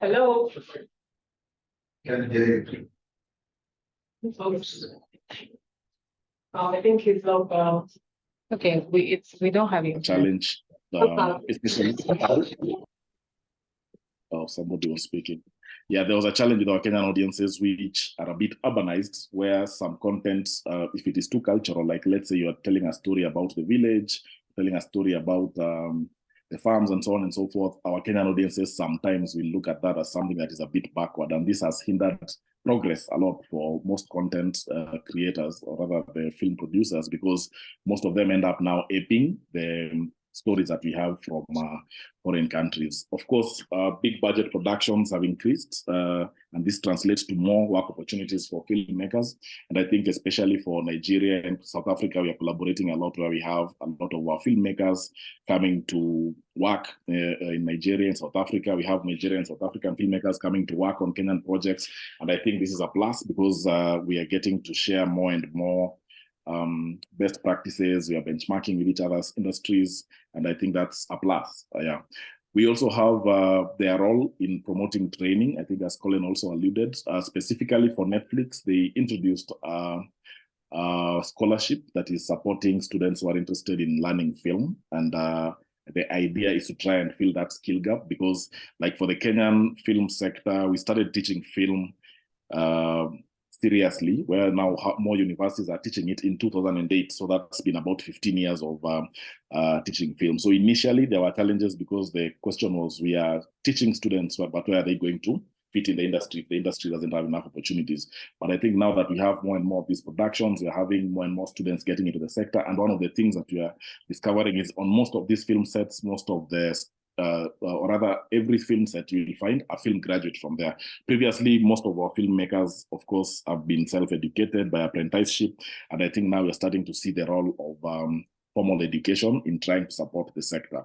Hello? Can hear you. Oops. Oh, I think he's logged out. Okay, we don't have you. Challenge, Okay. especially. Oh, somebody was speaking. Yeah, there was a challenge with our Kenyan audiences, which are a bit urbanized, where some content, if it is too cultural, like let's say you're telling a story about the village, telling a story about the farms and so on and so forth, our Kenyan audiences sometimes will look at that as something that is a bit backward, and this has hindered progress a lot for most content creators, or rather the film producers, because most of them end up now aping the stories that we have from foreign countries. Of course, big budget productions have increased, and this translates to more work opportunities for filmmakers. And I think especially for Nigeria and South Africa, we are collaborating a lot, where we have a lot of our filmmakers coming to work in Nigeria and South Africa. We have Nigerian and South African filmmakers coming to work on Kenyan projects. And I think this is a plus, because we are getting to share more and more best practices. We are benchmarking with each other's industries, and I think that's a plus. Yeah. We also have their role in promoting training. I think, as Colin also alluded, specifically for Netflix, they introduced a scholarship that is supporting students who are interested in learning film. And the idea is to try and fill that skill gap, because like for the Kenyan film sector, we started teaching film seriously, where now more universities are teaching it in 2008. So that's been about 15 years of teaching film. So initially there were challenges, because the question was, we are teaching students, but where are they going to fit in the industry if the industry doesn't have enough opportunities. But I think now that we have more and more of these productions, we're having more and more students getting into the sector. And one of the things that we are discovering is on most of these film sets, most of the or rather every film set you will find a film graduate from there. Previously, most of our filmmakers, of course, have been self-educated by apprenticeship. And I think now we're starting to see the role of formal education in trying to support the sector.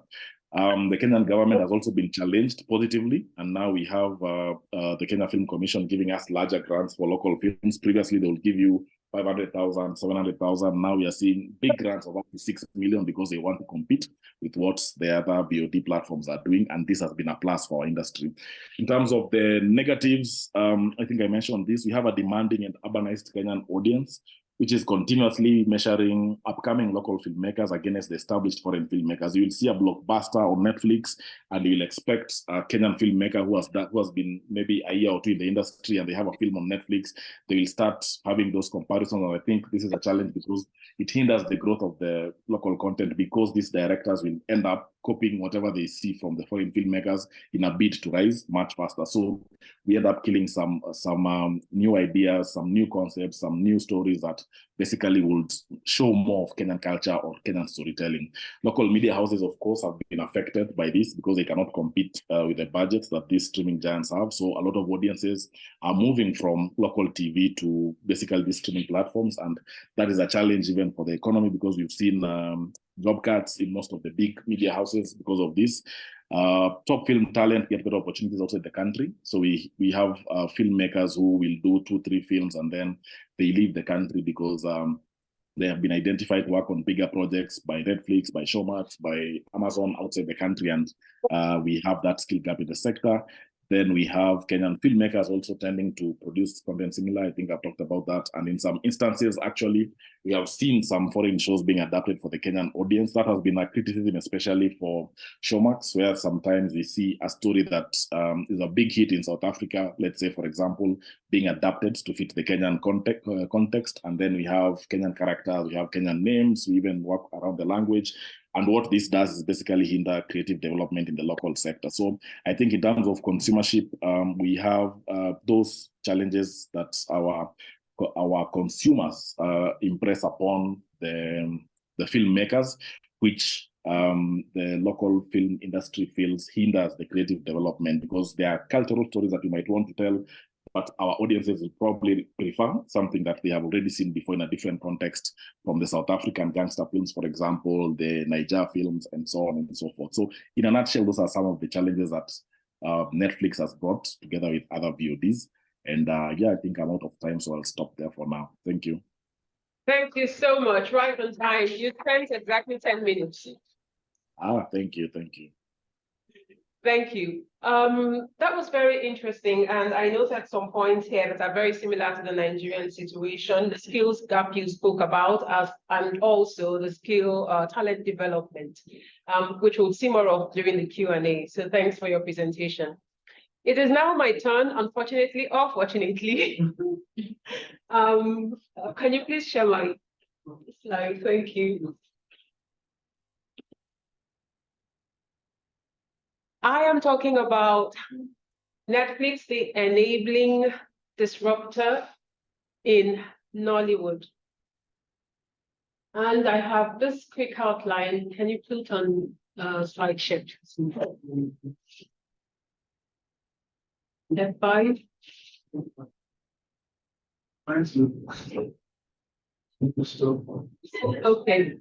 The Kenyan government has also been challenged positively, and now we have the Kenya Film Commission giving us larger grants for local films. Previously, they would give you 500,000, 700,000. Now we are seeing big grants of up to 6 million because they want to compete with what the other VOD platforms are doing, and this has been a plus for our industry. In terms of the negatives, I think I mentioned this, we have a demanding and urbanized Kenyan audience, which is continuously measuring upcoming local filmmakers against the established foreign filmmakers. You will see a blockbuster on Netflix, and you will expect a Kenyan filmmaker who has been maybe a year or two in the industry, and they have a film on Netflix. They will start having those comparisons, and I think this is a challenge because it hinders the growth of the local content, because these directors will end up copying whatever they see from the foreign filmmakers in a bid to rise much faster. So we end up killing some new ideas, some new concepts, some new stories that basically would show more of Kenyan culture or Kenyan storytelling. Local media houses, of course, have been affected by this because they cannot compete with the budgets that these streaming giants have. So a lot of audiences are moving from local TV to basically these streaming platforms. And that is a challenge even for the economy, because we've seen job cuts in most of the big media houses because of this. Top film talent get better opportunities outside the country. So we have filmmakers who will do 2-3 films and then they leave the country because they have been identified to work on bigger projects by Netflix, by Showmax, by Amazon outside the country, and we have that skill gap in the sector. Then we have Kenyan filmmakers also tending to produce content similar. I think I've talked about that. And in some instances, actually, we have seen some foreign shows being adapted for the Kenyan audience. That has been a criticism, especially for Showmax, where sometimes we see a story that is a big hit in South Africa, let's say, for example, being adapted to fit the Kenyan context. And then we have Kenyan characters, we have Kenyan names, we even work around the language. And what this does is basically hinder creative development in the local sector. So I think in terms of consumership, we have those challenges that our consumers impress upon the filmmakers, which the local film industry feels hinders the creative development, because there are cultural stories that you might want to tell, but our audiences will probably prefer something that they have already seen before in a different context, from the South African gangster films, for example, the Niger films, and so on and so forth. So in a nutshell, those are some of the challenges that Netflix has brought together with other VODs. And yeah, I think I'm out of time, so I'll stop there for now. Thank you. Thank you so much. Right on time. You spent exactly 10 minutes. Thank you. Thank you. Thank you. That was very interesting. And I noted some points here that are very similar to the Nigerian situation, the skills gap you spoke about, and also the skill talent development, which we'll see more of during the Q&A. So thanks for your presentation. It is now my turn, unfortunately or fortunately. Can you please share my slide? Thank you. I am talking about Netflix, the enabling disruptor in Nollywood. And I have this quick outline. Can you put on slide shift? F5. Okay.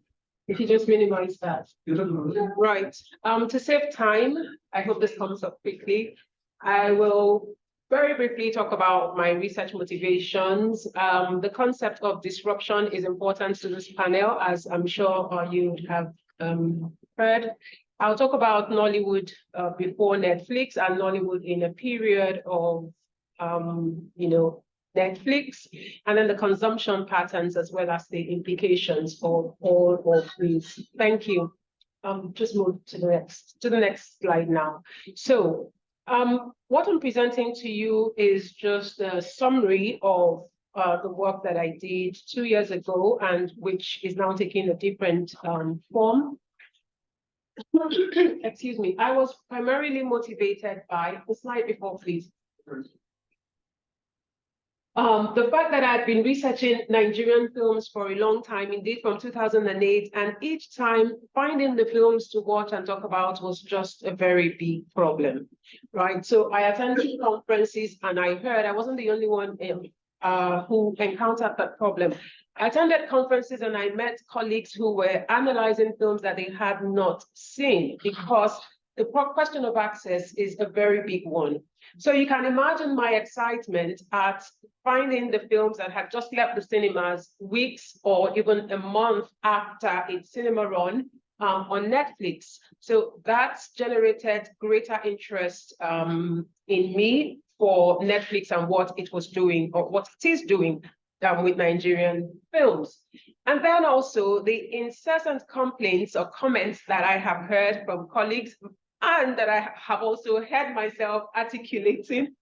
If you just minimize that. Right. To save time, I hope this comes up quickly. I will very briefly talk about my research motivations. The concept of disruption is important to this panel, as I'm sure you have heard. I'll talk about Nollywood before Netflix and Nollywood in a period of, Netflix, and then the consumption patterns as well as the implications for all of these. Thank you. Just move to the next slide now. So what I'm presenting to you is just a summary of the work that I did 2 years ago, and which is now taking a different form. Excuse me. I was primarily motivated by the slide before, please. The fact that I've been researching Nigerian films for a long time, indeed from 2008, and each time finding the films to watch and talk about was just a very big problem, right? So I attended conferences and I heard, I wasn't the only one who encountered that problem. I attended conferences and I met colleagues who were analyzing films that they had not seen, because the question of access is a very big one. So you can imagine my excitement at finding the films that had just left the cinemas weeks or even a month after its cinema run on Netflix. So that's generated greater interest in me for Netflix and what it was doing, or what it is doing with Nigerian films. And then also the incessant complaints or comments that I have heard from colleagues, and that I have also heard myself articulating,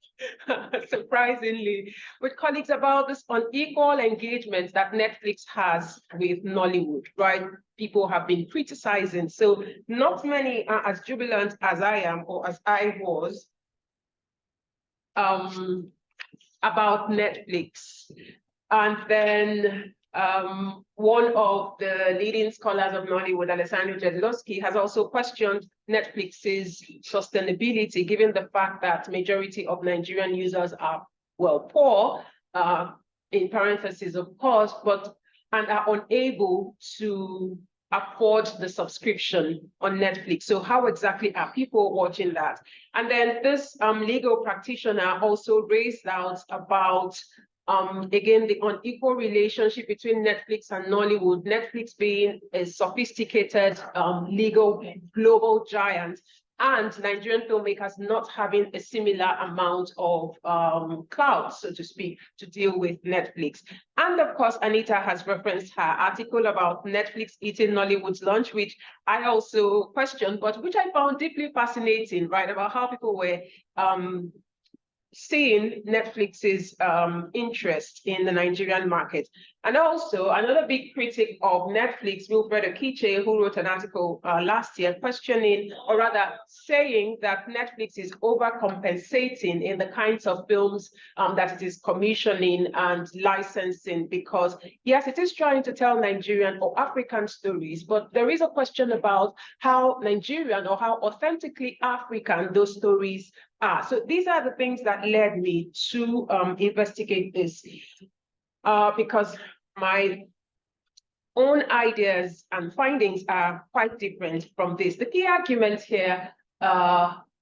surprisingly, with colleagues about this unequal engagement that Netflix has with Nollywood, right? People have been criticizing. So not many are as jubilant as I am, or as I was, about Netflix. And then one of the leading scholars of Nollywood, Alessandro Jedlowski, has also questioned Netflix's sustainability, given the fact that majority of Nigerian users are, well, poor, in parentheses, of course, and are unable to afford the subscription on Netflix. So how exactly are people watching that? And then this legal practitioner also raised out about again, the unequal relationship between Netflix and Nollywood, Netflix being a sophisticated legal global giant, and Nigerian filmmakers not having a similar amount of clout, so to speak, to deal with Netflix. And of course, Anita has referenced her article about Netflix eating Nollywood's lunch, which I also questioned, but which I found deeply fascinating, right, about how people were seeing Netflix's interest in the Nigerian market. And also another big critic of Netflix, Wilfred Okiche, who wrote an article last year questioning, or rather saying that Netflix is overcompensating in the kinds of films that it is commissioning and licensing, because yes, it is trying to tell Nigerian or African stories, but there is a question about how Nigerian or how authentically African those stories are. So these are the things that led me to investigate this, because my own ideas and findings are quite different from this. The key argument here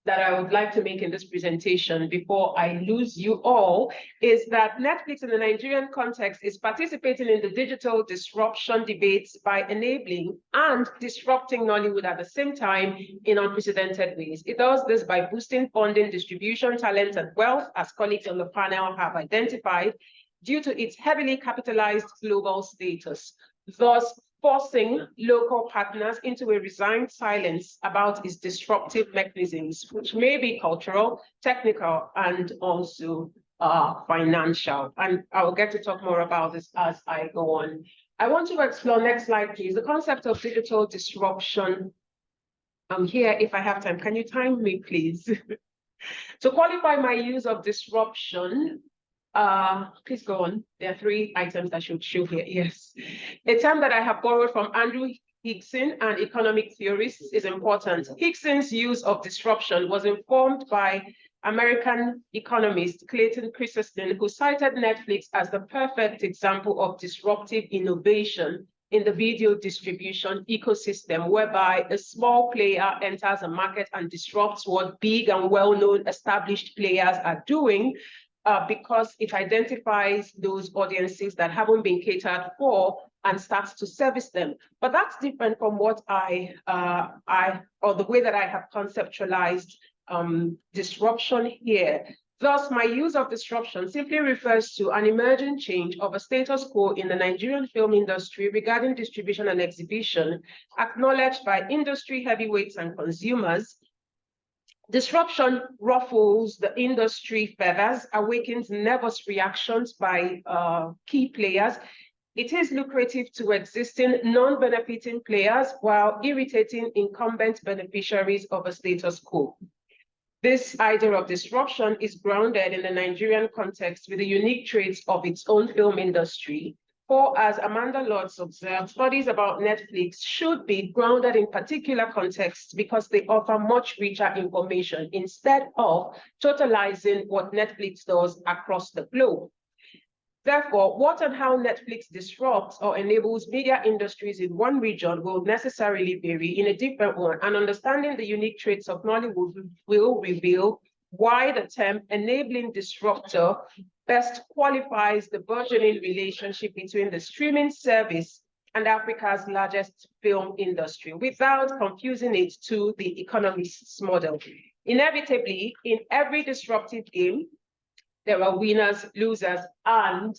that I would like to make in this presentation before I lose you all is that Netflix in the Nigerian context is participating in the digital disruption debates by enabling and disrupting Nollywood at the same time in unprecedented ways. It does this by boosting funding, distribution, talent, and wealth, as colleagues on the panel have identified, due to its heavily capitalized global status, thus forcing local partners into a resigned silence about its disruptive mechanisms, which may be cultural, technical, and also financial. And I will get to talk more about this as I go on. I want to explore, next slide, please, the concept of digital disruption. I'm here if I have time. Can you time me, please? To qualify my use of disruption, please go on. There are 3 items I should show here. Yes. A term that I have borrowed from Andrew Hickson and economic theorists is important. Hickson's use of disruption was informed by American economist Clayton Christensen, who cited Netflix as the perfect example of disruptive innovation in the video distribution ecosystem, whereby a small player enters a market and disrupts what big and well-known established players are doing, because it identifies those audiences that haven't been catered for and starts to service them. But that's different from what or the way that I have conceptualized disruption here. Thus, my use of disruption simply refers to an emergent change of a status quo in the Nigerian film industry regarding distribution and exhibition, acknowledged by industry heavyweights and consumers. Disruption ruffles the industry feathers, awakens nervous reactions by key players. It is lucrative to existing non-benefiting players while irritating incumbent beneficiaries of a status quo. This idea of disruption is grounded in the Nigerian context with the unique traits of its own film industry. For, as Amanda Lords observed, studies about Netflix should be grounded in particular contexts because they offer much richer information instead of totalizing what Netflix does across the globe. Therefore, what and how Netflix disrupts or enables media industries in one region will necessarily vary in a different one, and understanding the unique traits of Nollywood will reveal why the term enabling disruptor best qualifies the burgeoning relationship between the streaming service and Africa's largest film industry, without confusing it to the economist's model. Inevitably, in every disruptive game, there are winners, losers, and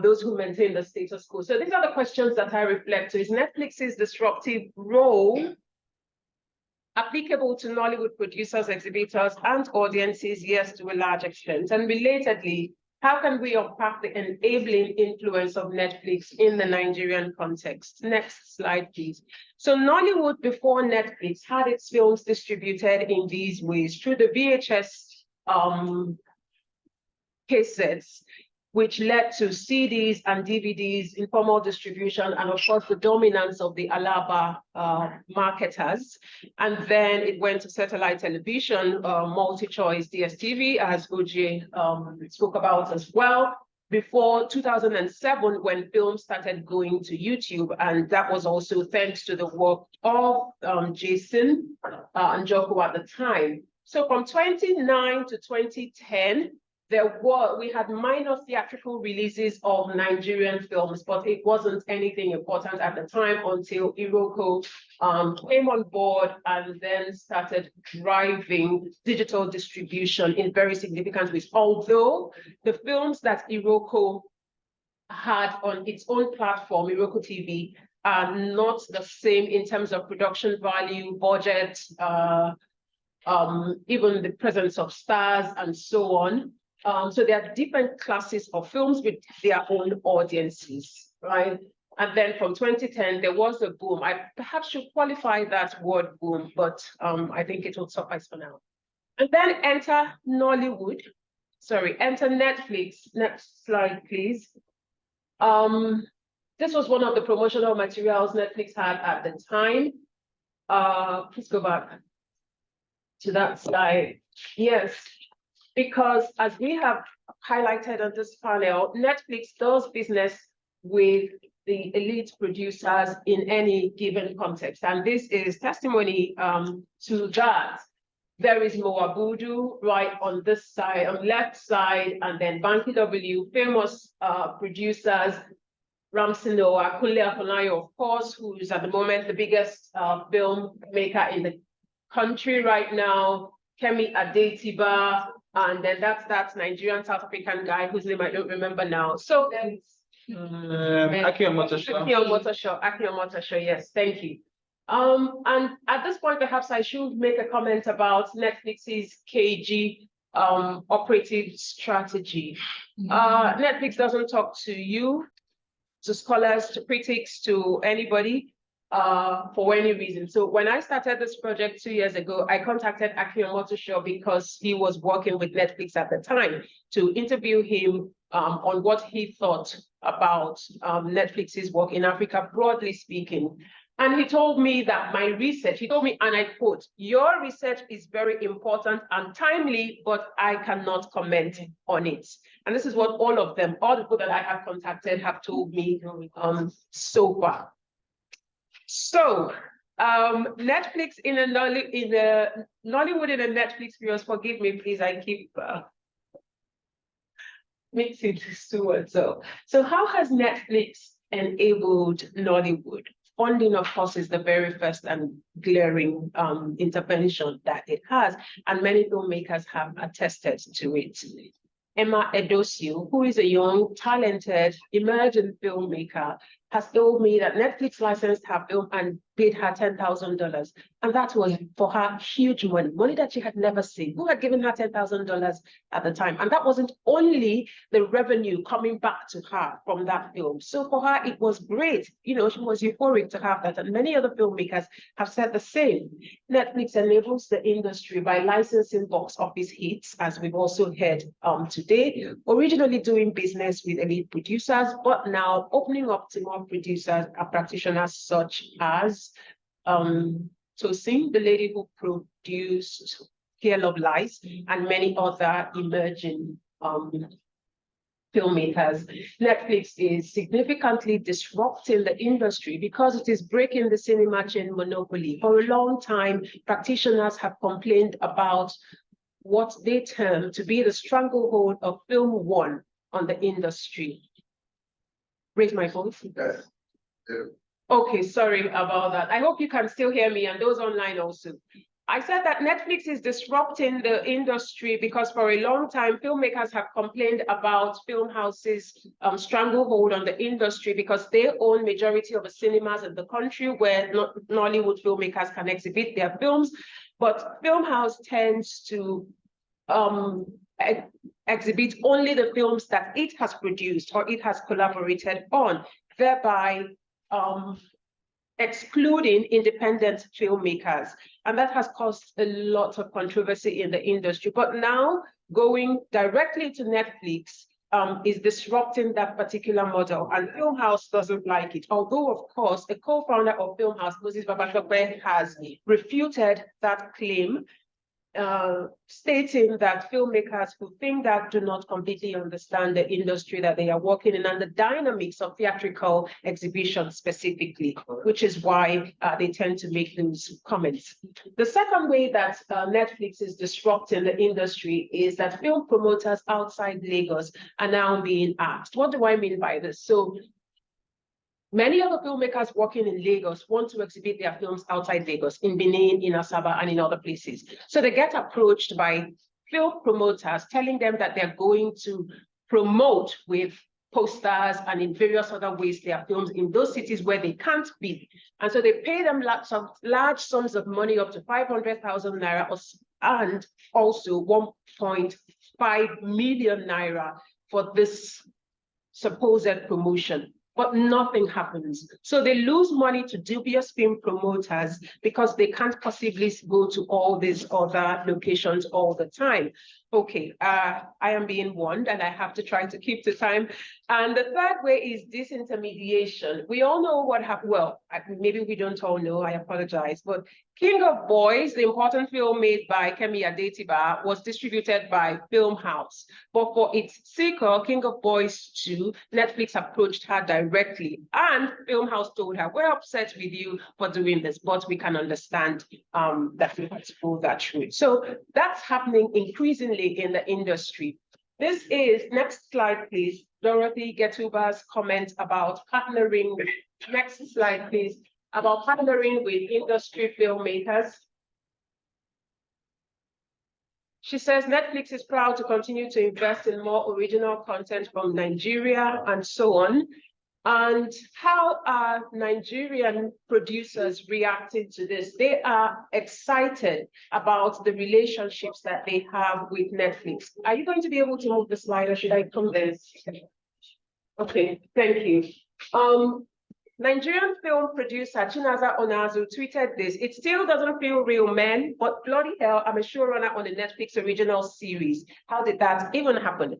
those who maintain the status quo. So these are the questions that I reflect to. Is Netflix's disruptive role applicable to Nollywood producers, exhibitors, and audiences? Yes, to a large extent. And relatedly, how can we unpack the enabling influence of Netflix in the Nigerian context? Next slide, please. So Nollywood before Netflix had its films distributed in these ways through the VHS cassettes, which led to CDs and DVDs, informal distribution, and of course the dominance of the Alaba marketers. And then it went to satellite television, multi-choice DSTV, as Uji spoke about as well, before 2007, when films started going to YouTube. And that was also thanks to the work of Jason Njoku at the time. So from 2009 to 2010, we had minor theatrical releases of Nigerian films, but it wasn't anything important at the time until Iroko came on board and then started driving digital distribution in very significant ways. Although the films that Iroko had on its own platform, Iroko TV, are not the same in terms of production value, budget, even the presence of stars and so on. So there are different classes of films with their own audiences, right? And then from 2010, there was a boom. I perhaps should qualify that word boom, but I think it will suffice for now. And then enter Nollywood. Sorry, enter Netflix. Next slide, please. This was one of the promotional materials Netflix had at the time. Please go back to that slide. Yes. Because as we have highlighted on this panel, Netflix does business with the elite producers in any given context. And this is testimony to that. There is Moabudu right on this side, on the left side, and then Banky W, famous producers, Ramsey Noah, Kunle Afolayan, of course, who is at the moment the biggest film maker in the country right now, Kemi Adetiba, and then that's Nigerian South African guy whose name I don't remember now. So then Aki Omotosho, yes, thank you. And at this point, perhaps I should make a comment about Netflix's KG operative strategy. Netflix doesn't talk to you, to scholars, to critics, to anybody for any reason. So when I started this project 2 years ago, I contacted Aki Omotosho because he was working with Netflix at the time to interview him on what he thought about Netflix's work in Africa, broadly speaking. And he told me that my research, he told me, and I quote, "Your research is very important and timely, but I cannot comment on it." And this is what all of them, all the people that I have contacted have told me so far. So Netflix in a Nollywood in a Netflix viewers, forgive me, please, I keep mixing these two words. So how has Netflix enabled Nollywood? Funding, of course, is the very first and glaring intervention that it has, and many filmmakers have attested to it. Emma Edosio, who is a young, talented, emerging filmmaker, has told me that Netflix licensed her film and paid her $10,000. And that was for her huge money, money that she had never seen. Who had given her $10,000 at the time? And that wasn't only the revenue coming back to her from that film. So for her, it was great. You know, she was euphoric to have that. And many other filmmakers have said the same. Netflix enables the industry by licensing box office hits, as we've also heard today, originally doing business with elite producers, but now opening up to more producers and practitioners such as Tosin, the lady who produced Here Love Lies, and many other emerging filmmakers. Netflix is significantly disrupting the industry because it is breaking the cinema chain monopoly. For a long time, practitioners have complained about what they term to be the stranglehold of film one on the industry. Raise my voice. Yes. Okay, sorry about that. I hope you can still hear me and those online also. I said that Netflix is disrupting the industry because for a long time, filmmakers have complained about film houses' stranglehold on the industry because they own majority of the cinemas in the country where Nollywood filmmakers can exhibit their films. But film house tends to exhibit only the films that it has produced or it has collaborated on, thereby excluding independent filmmakers. And that has caused a lot of controversy in the industry. But now going directly to Netflix is disrupting that particular model, and Filmhouse doesn't like it. Although, of course, a co-founder of Filmhouse, Moses Babatope, has refuted that claim, stating that filmmakers who think that do not completely understand the industry that they are working in and the dynamics of theatrical exhibition specifically, which is why they tend to make those comments. The second way that Netflix is disrupting the industry is that film promoters outside Lagos are now being asked. What do I mean by this? So many of the filmmakers working in Lagos want to exhibit their films outside Lagos, in Benin, in Asaba, and in other places. So they get approached by film promoters telling them that they're going to promote with posters and in various other ways their films in those cities where they can't be. And so they pay them large sums of money, up to 500,000 naira, and also 1.5 million naira for this supposed promotion. But nothing happens. So they lose money to dubious film promoters because they can't possibly go to all these other locations all the time. Okay, I am being warned and I have to try to keep to time. And the third way is disintermediation. We all know what happened. Well, maybe we don't all know, I apologize. But King of Boys, the important film made by Kemi Adetiba, was distributed by Filmhouse. But for its sequel, King of Boys 2, Netflix approached her directly. And Filmhouse told her, we're upset with you for doing this, but we can understand that we had to go that route. So that's happening increasingly in the industry. This is, next slide, please, Dorothy Getuba's comment about partnering. Next slide, please, about partnering with industry filmmakers. She says Netflix is proud to continue to invest in more original content from Nigeria and so on. And how are Nigerian producers reacting to this? They are excited about the relationships that they have with Netflix. Are you going to be able to move the slide, or should I come there? Okay, thank you. Nigerian film producer Chinaza Onazu tweeted this: "It still doesn't feel real, man, but bloody hell, I'm a showrunner on the Netflix original series. How did that even happen?"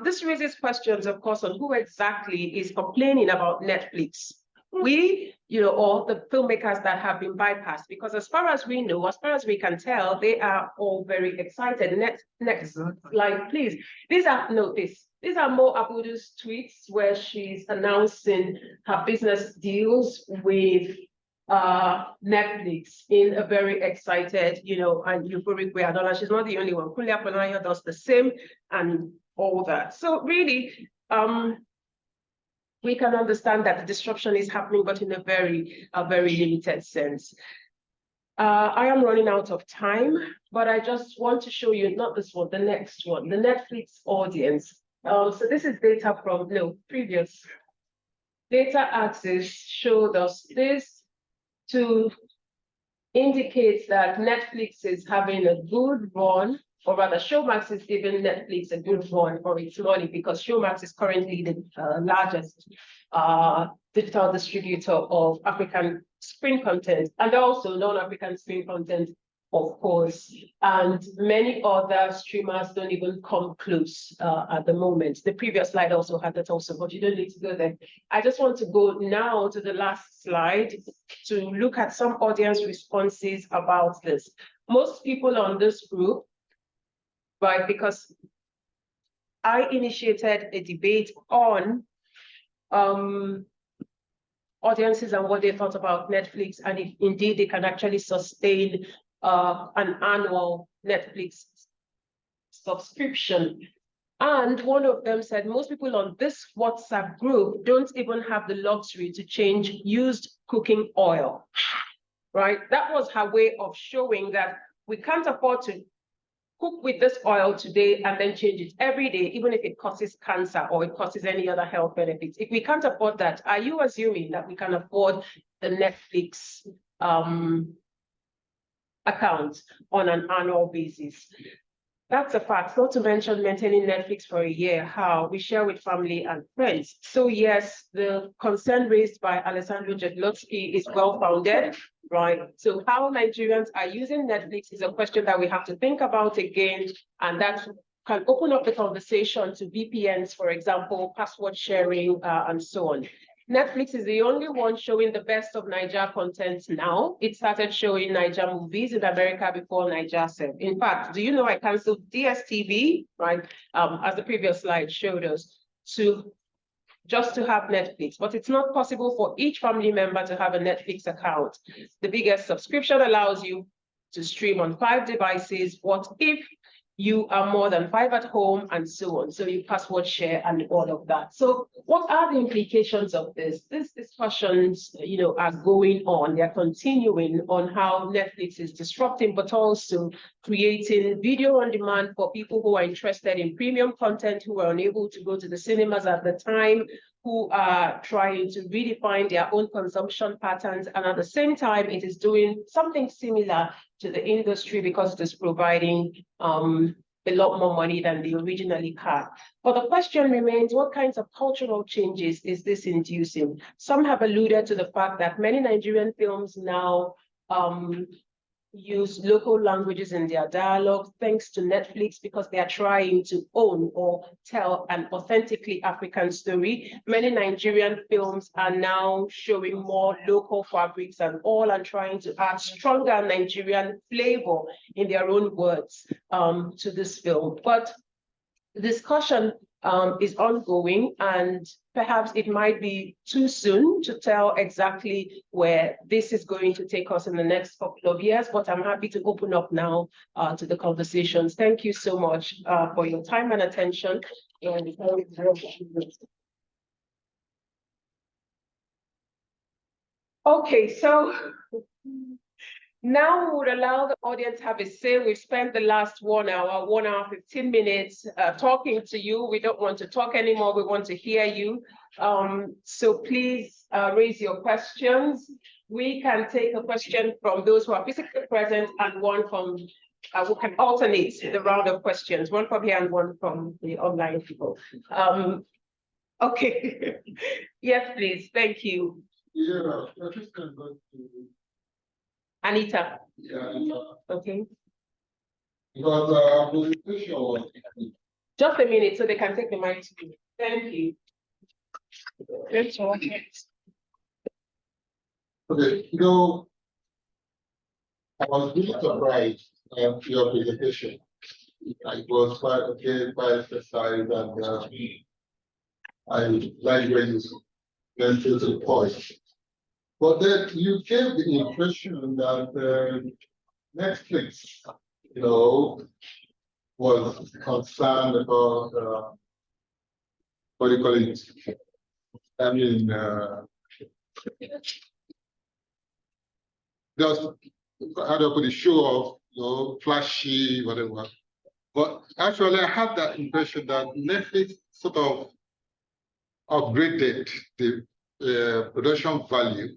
This raises questions, of course, on who exactly is complaining about Netflix. We, or the filmmakers that have been bypassed, because as far as we know, as far as we can tell, they are all very excited. Next slide, please. These are Mo Abudu's tweets where she's announcing her business deals with Netflix in a very excited, and euphoric way. She's not the only one. Kulia Panayo does the same and all that. So really, we can understand that the disruption is happening, but in a very limited sense. I am running out of time, but I just want to show you, not this one, the next one, the Netflix audience. So this is data from, previous. data axis showed us this to indicate that Netflix is having a good run, or rather Showmax is giving Netflix a good run for its money, because Showmax is currently the largest digital distributor of African screen content, and also non-African screen content, of course, and many other streamers don't even come close at the moment. The previous slide also had that also, but you don't need to go there. I just want to go now to the last slide to look at some audience responses about this. Most people on this group, right, because I initiated a debate on audiences and what they thought about Netflix, and if indeed they can actually sustain an annual Netflix subscription. And one of them said most people on this WhatsApp group don't even have the luxury to change used cooking oil, right? That was her way of showing that we can't afford to cook with this oil today and then change it every day, even if it causes cancer or it causes any other health benefits. If we can't afford that, are you assuming that we can afford the Netflix account on an annual basis? That's a fact, not to mention maintaining Netflix for a year, how we share with family and friends. So yes, the concern raised by Alessandro Jedlowski is well-founded, right? So how Nigerians are using Netflix is a question that we have to think about again, and that can open up the conversation to VPNs, for example, password sharing, and so on. Netflix is the only one showing the best of Niger content now. It started showing Niger movies in America before Niger said. In fact, do you know I canceled DSTV, right? As the previous slide showed us, just to have Netflix, but it's not possible for each family member to have a Netflix account. The biggest subscription allows you to stream on 5 devices. What if you are more than 5 at home, and so on? So you password share and all of that. So what are the implications of this? These discussions, are going on. They're continuing on how Netflix is disrupting, but also creating video on demand for people who are interested in premium content, who are unable to go to the cinemas at the time, who are trying to redefine their own consumption patterns. And at the same time, it is doing something similar to the industry because it is providing a lot more money than they originally had. But the question remains, what kinds of cultural changes is this inducing? Some have alluded to the fact that many Nigerian films now use local languages in their dialogue, thanks to Netflix, because they are trying to own or tell an authentically African story. Many Nigerian films are now showing more local fabrics and all, and trying to add stronger Nigerian flavor in their own words to this film. But the discussion is ongoing, and perhaps it might be too soon to tell exactly where this is going to take us in the next couple of years, but I'm happy to open up now to the conversations. Thank you so much for your time and attention. Okay, so now we would allow the audience to have a say. We've spent the last 1 hour, 15 minutes talking to you. We don't want to talk anymore. We want to hear you. So please raise your questions. We can take a question from those who are physically present and one from, we can alternate the round of questions, one from here and one from the online people. Okay. Yes, please. Thank you. Yeah, I just can go to Anita. yeah, Okay. because presentation was Just a minute so they can take the mic to you. Thank you. okay. I was really surprised at your presentation. It was quite okay, quite precise, and I like when you went to the point. But then you gave the impression that Netflix, was concerned about what do you call it? I mean, just how do I put it? Show off, flashy, whatever. But actually, I had that impression that Netflix sort of upgraded the production value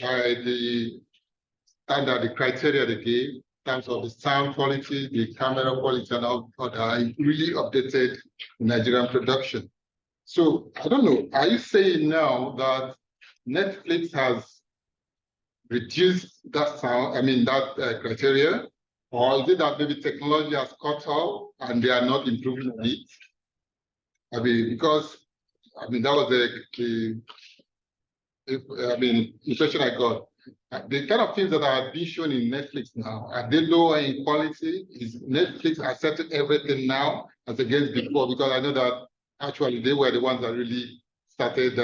by the standard, the criteria they gave in terms of the sound quality, the camera quality, and all that, really updated Nigerian production. So I don't know, are you saying now that Netflix has reduced that sound, that criteria? Or is it that maybe technology has caught up and they are not improving on it? Because that was the impression I got. The kind of things that are being shown in Netflix now, are they lower in quality? Is Netflix accepting everything now as against before? Because I know that actually they were the ones that really started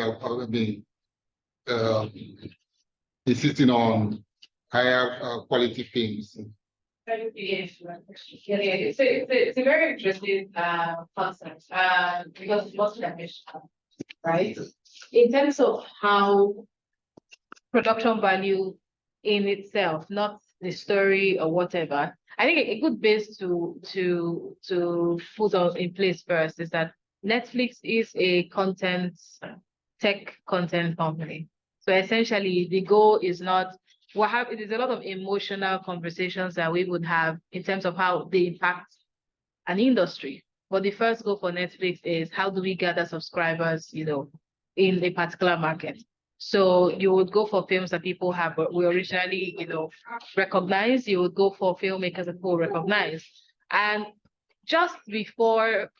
insisting on higher quality films. It's a very interesting concept because it's multi-dimensional, right? In terms of how production value in itself, not the story or whatever. I think a good base to put in place first is that Netflix is a tech content company. So essentially, the goal is not it is a lot of emotional conversations that we would have in terms of how they impact an industry. But the first goal for Netflix is how do we gather subscribers, in a particular market. So you would go for films that people we originally, recognize. You would go for filmmakers that people recognize. And just before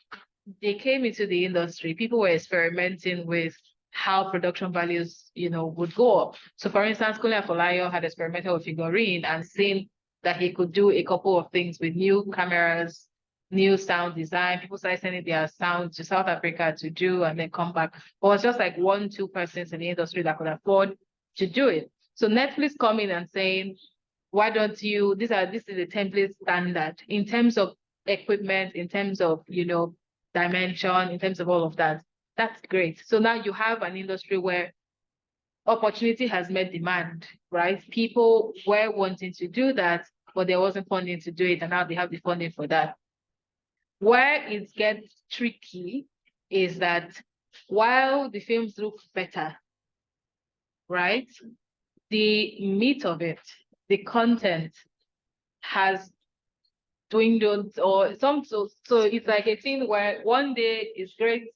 they came into the industry, people were experimenting with how production values, would go up. So for instance, Kunle Afolayan had experimented with Figurine and seen that he could do a couple of things with new cameras, new sound design. People started sending their sound to South Africa to do and then come back. But it was just like 1-2 persons in the industry that could afford to do it. So Netflix coming and saying, why don't you, this is the template standard in terms of equipment, in terms of, dimension, in terms of all of that. That's great. So now you have an industry where opportunity has met demand, right? People were wanting to do that, but there wasn't funding to do it, and now they have the funding for that. Where it gets tricky is that while the films look better, right, the meat of it, the content has dwindled or some, so it's like a thing where one day is great,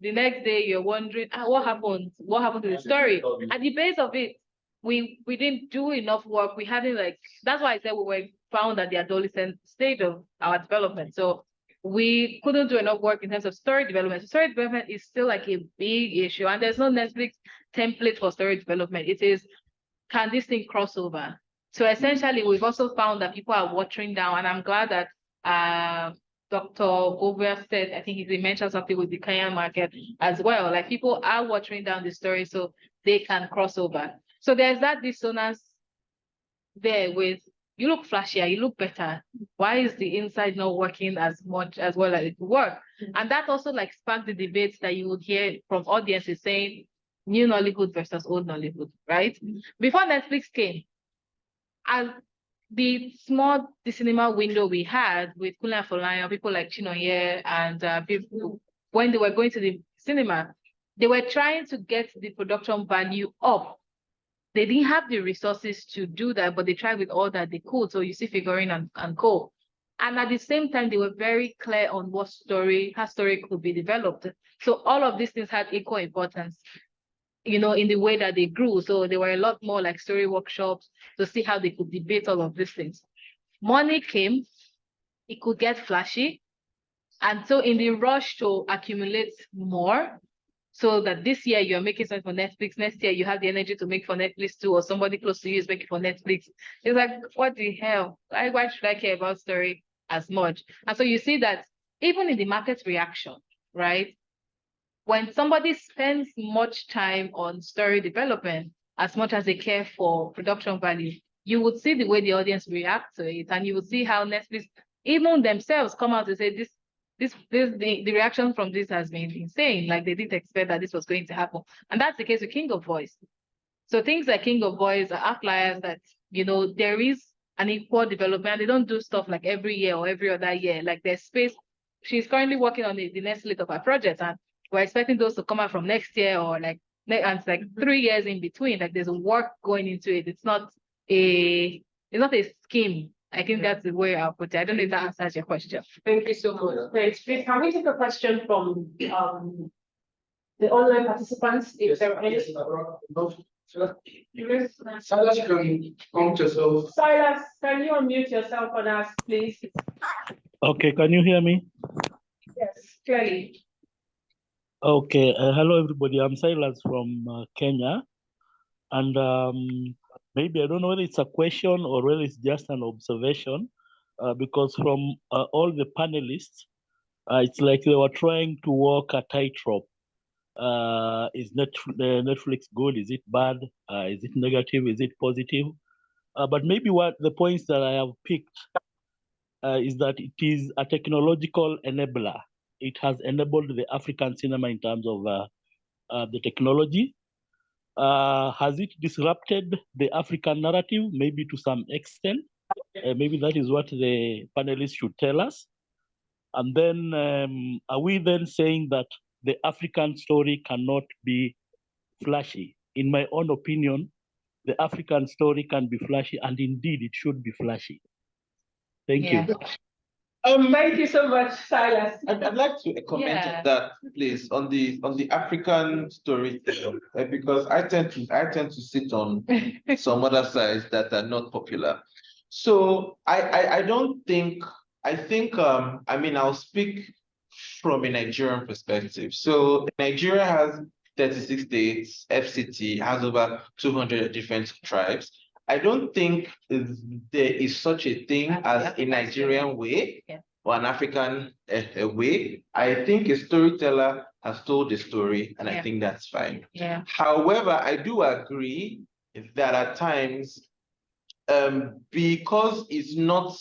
the next day you're wondering, what happened? What happened to the story? At the base of it, we didn't do enough work. We hadn't that's why I said we were found at the adolescent stage of our development. So we couldn't do enough work in terms of story development. Story development is still like a big issue, and there's no Netflix template for story development. It is, can this thing cross over? So essentially, we've also found that people are watering down, and I'm glad that Dr. Govia said, I think he mentioned something with the Kenyan market as well. Like people are watering down the story so they can cross over. So there's that dissonance there with, you look flashier, you look better. Why is the inside not working as much as well as it could work? And that also sparked the debates that you would hear from audiences saying new Nollywood versus old Nollywood, right? Before Netflix came, as the cinema window we had with Kunle Afolayan, people like Chinoye and people, when they were going to the cinema, they were trying to get the production value up. They didn't have the resources to do that, but they tried with all that they could. So you see Figurine and co. And at the same time, they were very clear on how story could be developed. So all of these things had equal importance, in the way that they grew. So there were a lot more story workshops to see how they could debate all of these things. Money came, it could get flashy. And so in the rush to accumulate more, so that this year you're making something for Netflix, next year you have the energy to make for Netflix too, or somebody close to you is making for Netflix. It's like, what the hell? Why should I care about story as much? And so you see that even in the market reaction, right? When somebody spends much time on story development, as much as they care for production value, you would see the way the audience react to it, and you would see how Netflix, even themselves, come out and say the reaction from this has been insane. Like they didn't expect that this was going to happen, and that's the case with King of Boys. So things like King of Boys are outliers that there is an equal development. They don't do stuff like every year or every other year. Like there's space. She's currently working on the next slate of her projects, and we're expecting those to come out from next year or And it's like 3 years in between. Like there's work going into it. It's not a scheme. I think that's the way I'll put it. I don't know if that answers your question. Thank you so much. Thanks. Please, can we take a question from the online participants? If there are any. Silas, you can come to yourself. Silas, can you unmute yourself on us, please? Okay, can you hear me? Yes, clearly. Okay, hello everybody. I'm Silas from Kenya, and maybe I don't know whether it's a question or whether it's just an observation, because from all the panelists, it's like they were trying to walk a tightrope. Is Netflix good? Is it bad? Is it negative? Is it positive? But maybe what the points that I have picked is that it is a technological enabler. It has enabled the African cinema in terms of the technology. Has it disrupted the African narrative? Maybe to some extent. Maybe that is what the panelists should tell us. And then are we then saying that the African story cannot be flashy? In my own opinion, the African story can be flashy, and indeed it should be flashy. Thank you. Thank you so much, Silas. I'd like to comment on that, please, on the African story, because I tend to sit on some other sides that are not popular. So I don't think, I think I mean, I'll speak from a Nigerian perspective. So Nigeria has 36 states, FCT has over 200 different tribes. I don't think there is such a thing as a Nigerian way or an African way. I think a storyteller has told the story, and I think that's fine. However, I do agree that at times, because it's not,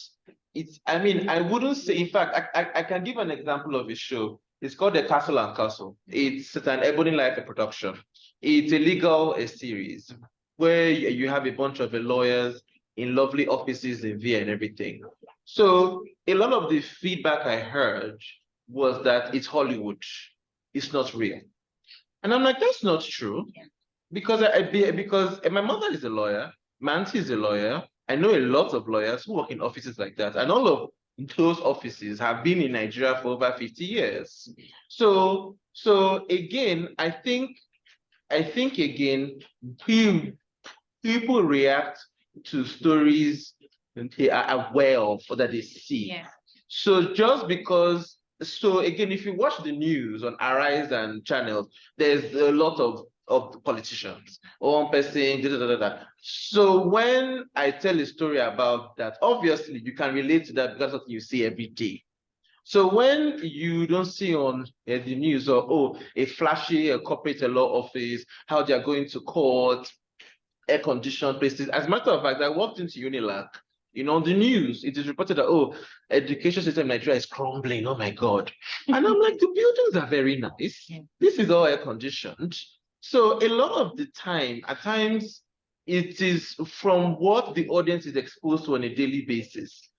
I mean, I wouldn't say, in fact, I can give an example of a show. It's called The Castle and Castle. It's an Ebony Life production. It's a legal series where you have a bunch of lawyers in lovely offices in VIA and everything. So a lot of the feedback I heard was that it's Hollywood, it's not real. And I'm like, that's not true. Because my mother is a lawyer, my auntie is a lawyer. I know a lot of lawyers who work in offices like that, and all of those offices have been in Nigeria for over 50 years. So again, I think again, people react to stories they are aware of or that they see. So just because, so again, if you watch the news on Arise and channels, there's a lot of politicians, or one person, So when I tell a story about that, obviously you can relate to that because of what you see every day. So when you don't see on the news or a flashy corporate law office, how they are going to court, air-conditioned places. As a matter of fact, I walked into Unilag, on the news, it is reported that, education system in Nigeria is crumbling, oh my God. And I'm like, the buildings are very nice. This is all air-conditioned. So a lot of the time, at times, it is from what the audience is exposed to on a daily basis.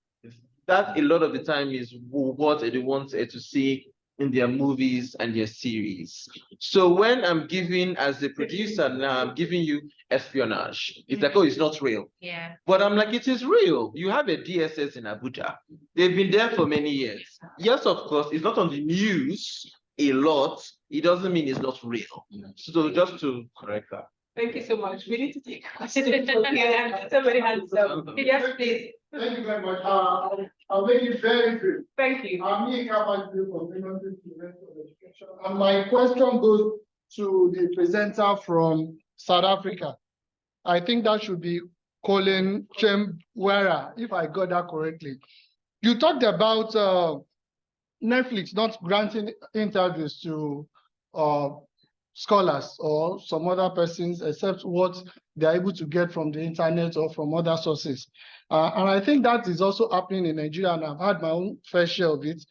That a lot of the time is what they want to see in their movies and their series. So when I'm giving, as a producer now, I'm giving you espionage. It's like, it's not real. But I'm like, it is real. You have a DSS in Abuja. They've been there for many years. Yes, of course, it's not on the news a lot. It doesn't mean it's not real. So just to correct that. Thank you so much. We need to take a question from here. Somebody hands up. Yes, please. Thank you very much. I'll make it very brief. Thank you. I'm Nick from Education. And my question goes to the presenter from South Africa. I think that should be Colin Chembwera, if I got that correctly. You talked about Netflix not granting interviews to scholars or some other persons except what they're able to get from the internet or from other sources. And I think that is also happening in Nigeria, and I've had my own fair share of it.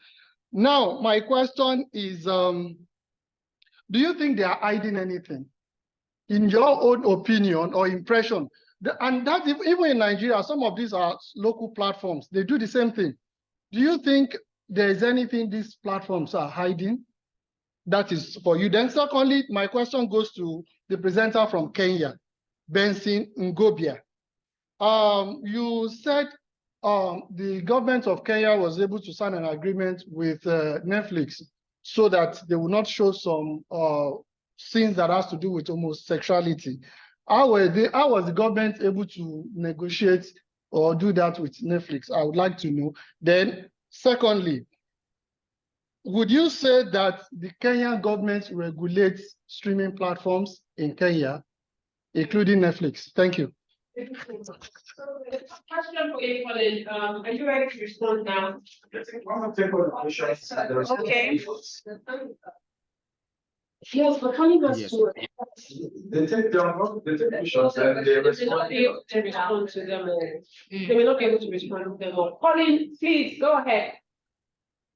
Now, my question is, do you think they are hiding anything? In your own opinion or impression? And that even in Nigeria, some of these are local platforms. They do the same thing. Do you think there is anything these platforms are hiding? That is for you. Then secondly, my question goes to the presenter from Kenya, Benson Ngobia. You said the government of Kenya was able to sign an agreement with Netflix so that they will not show some scenes that has to do with homosexuality. How was the government able to negotiate or do that with Netflix? I would like to know. Then, secondly, would you say that the Kenyan government regulates streaming platforms in Kenya, including Netflix? Thank you. Question for you, Colin. Are you ready to respond now? Okay. Yes, but Colin was Yes. to. They take questions and they respond. They will not be able to respond to them all. They will not be able to respond to them all. Colin, please go ahead.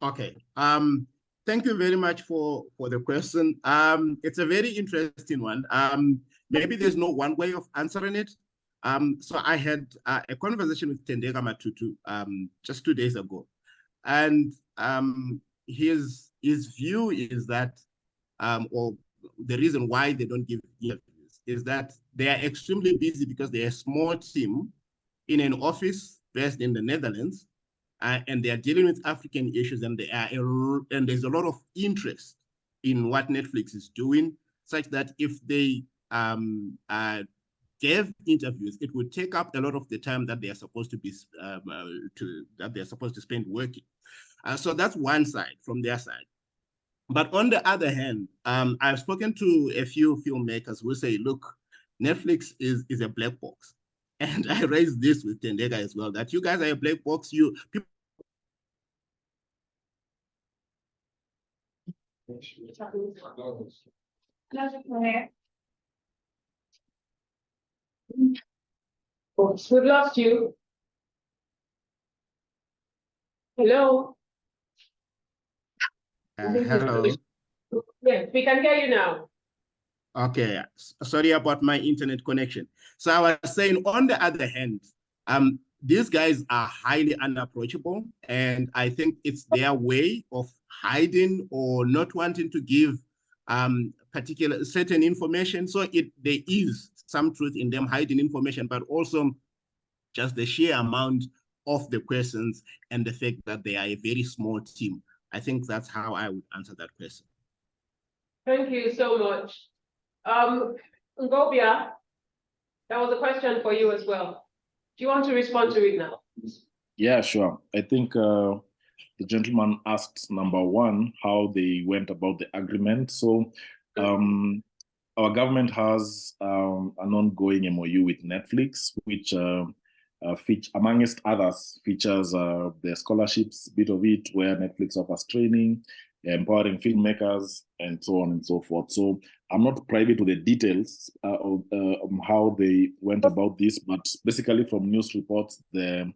Okay. Thank you very much for the question. It's a very interesting one. Maybe there's no one way of answering it. So I had a conversation with Tendeka Matutu just 2 days ago, and his view is that, or the reason why they don't give interviews is that they are extremely busy because they're a small team in an office based in the Netherlands, and they are dealing with African issues, and there's a lot of interest in what Netflix is doing, such that if they gave interviews, it would take up a lot of the time that they are supposed to be spend working. So that's one side from their side. But on the other hand, I've spoken to a few filmmakers who say, look, Netflix is a black box. And I raised this with Tendeka as well, that you guys are a black box. People Oops, we've lost you. Hello? hello. Yes, we can hear you now. Okay, sorry about my internet connection. So I was saying, on the other hand, these guys are highly unapproachable, and I think it's their way of hiding or not wanting to give particular certain information. So there is some truth in them hiding information, but also just the sheer amount of the questions and the fact that they are a very small team. I think that's how I would answer that question. Thank you so much. Ngobia, that was a question for you as well. Do you want to respond to it now? Yeah, sure. I think the gentleman asked, number one, how they went about the agreement. So our government has an ongoing MOU with Netflix, which amongst others features the scholarships bit of it, where Netflix offers training, empowering filmmakers, and so on and so forth. So I'm not privy to the details of how they went about this, but basically from news reports, the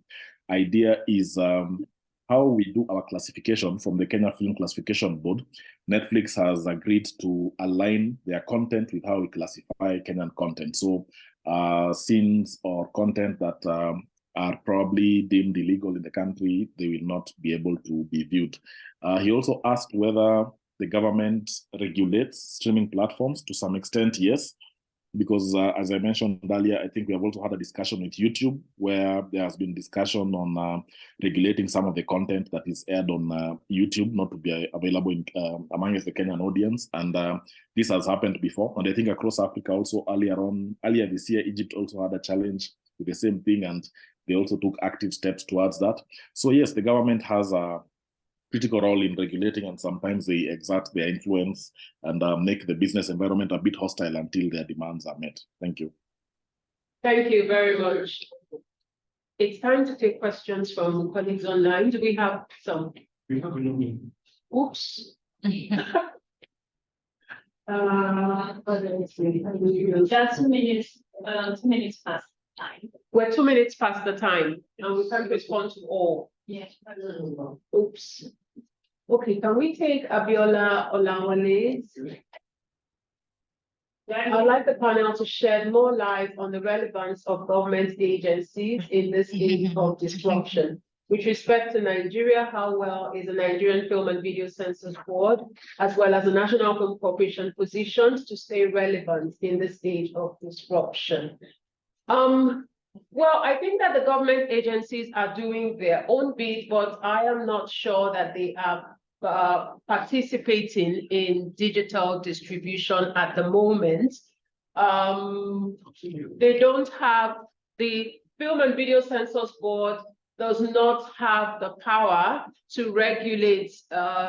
idea is how we do our classification from the Kenya Film Classification Board. Netflix has agreed to align their content with how we classify Kenyan content. So scenes or content that are probably deemed illegal in the country, they will not be able to be viewed. He also asked whether the government regulates streaming platforms. To some extent, yes, because as I mentioned earlier, I think we have also had a discussion with YouTube where there has been discussion on regulating some of the content that is aired on YouTube, not to be available amongst the Kenyan audience. And this has happened before. And I think across Africa also earlier this year, Egypt also had a challenge with the same thing, and they also took active steps towards that. So yes, the government has a critical role in regulating, and sometimes they exert their influence and make the business environment a bit hostile until their demands are met. Thank you. Thank you very much. It's time to take questions from colleagues online. Do we have some? We have no. Oops. That's 2 minutes. 2 minutes past time. We're 2 minutes past the time, and we can't respond to all. Yes. Oops. Okay, can we take Abiola Olawale's? I'd like the panel to shed more light on the relevance of government agencies in this age of disruption. With respect to Nigeria, how well is the Nigerian Film and Video Censors Board, as well as the National Film Corporation, positioned to stay relevant in this age of disruption? Well, I think that the government agencies are doing their own bit, but I am not sure that they are participating in digital distribution at the moment. They don't have, the Film and Video Censors Board does not have the power to regulate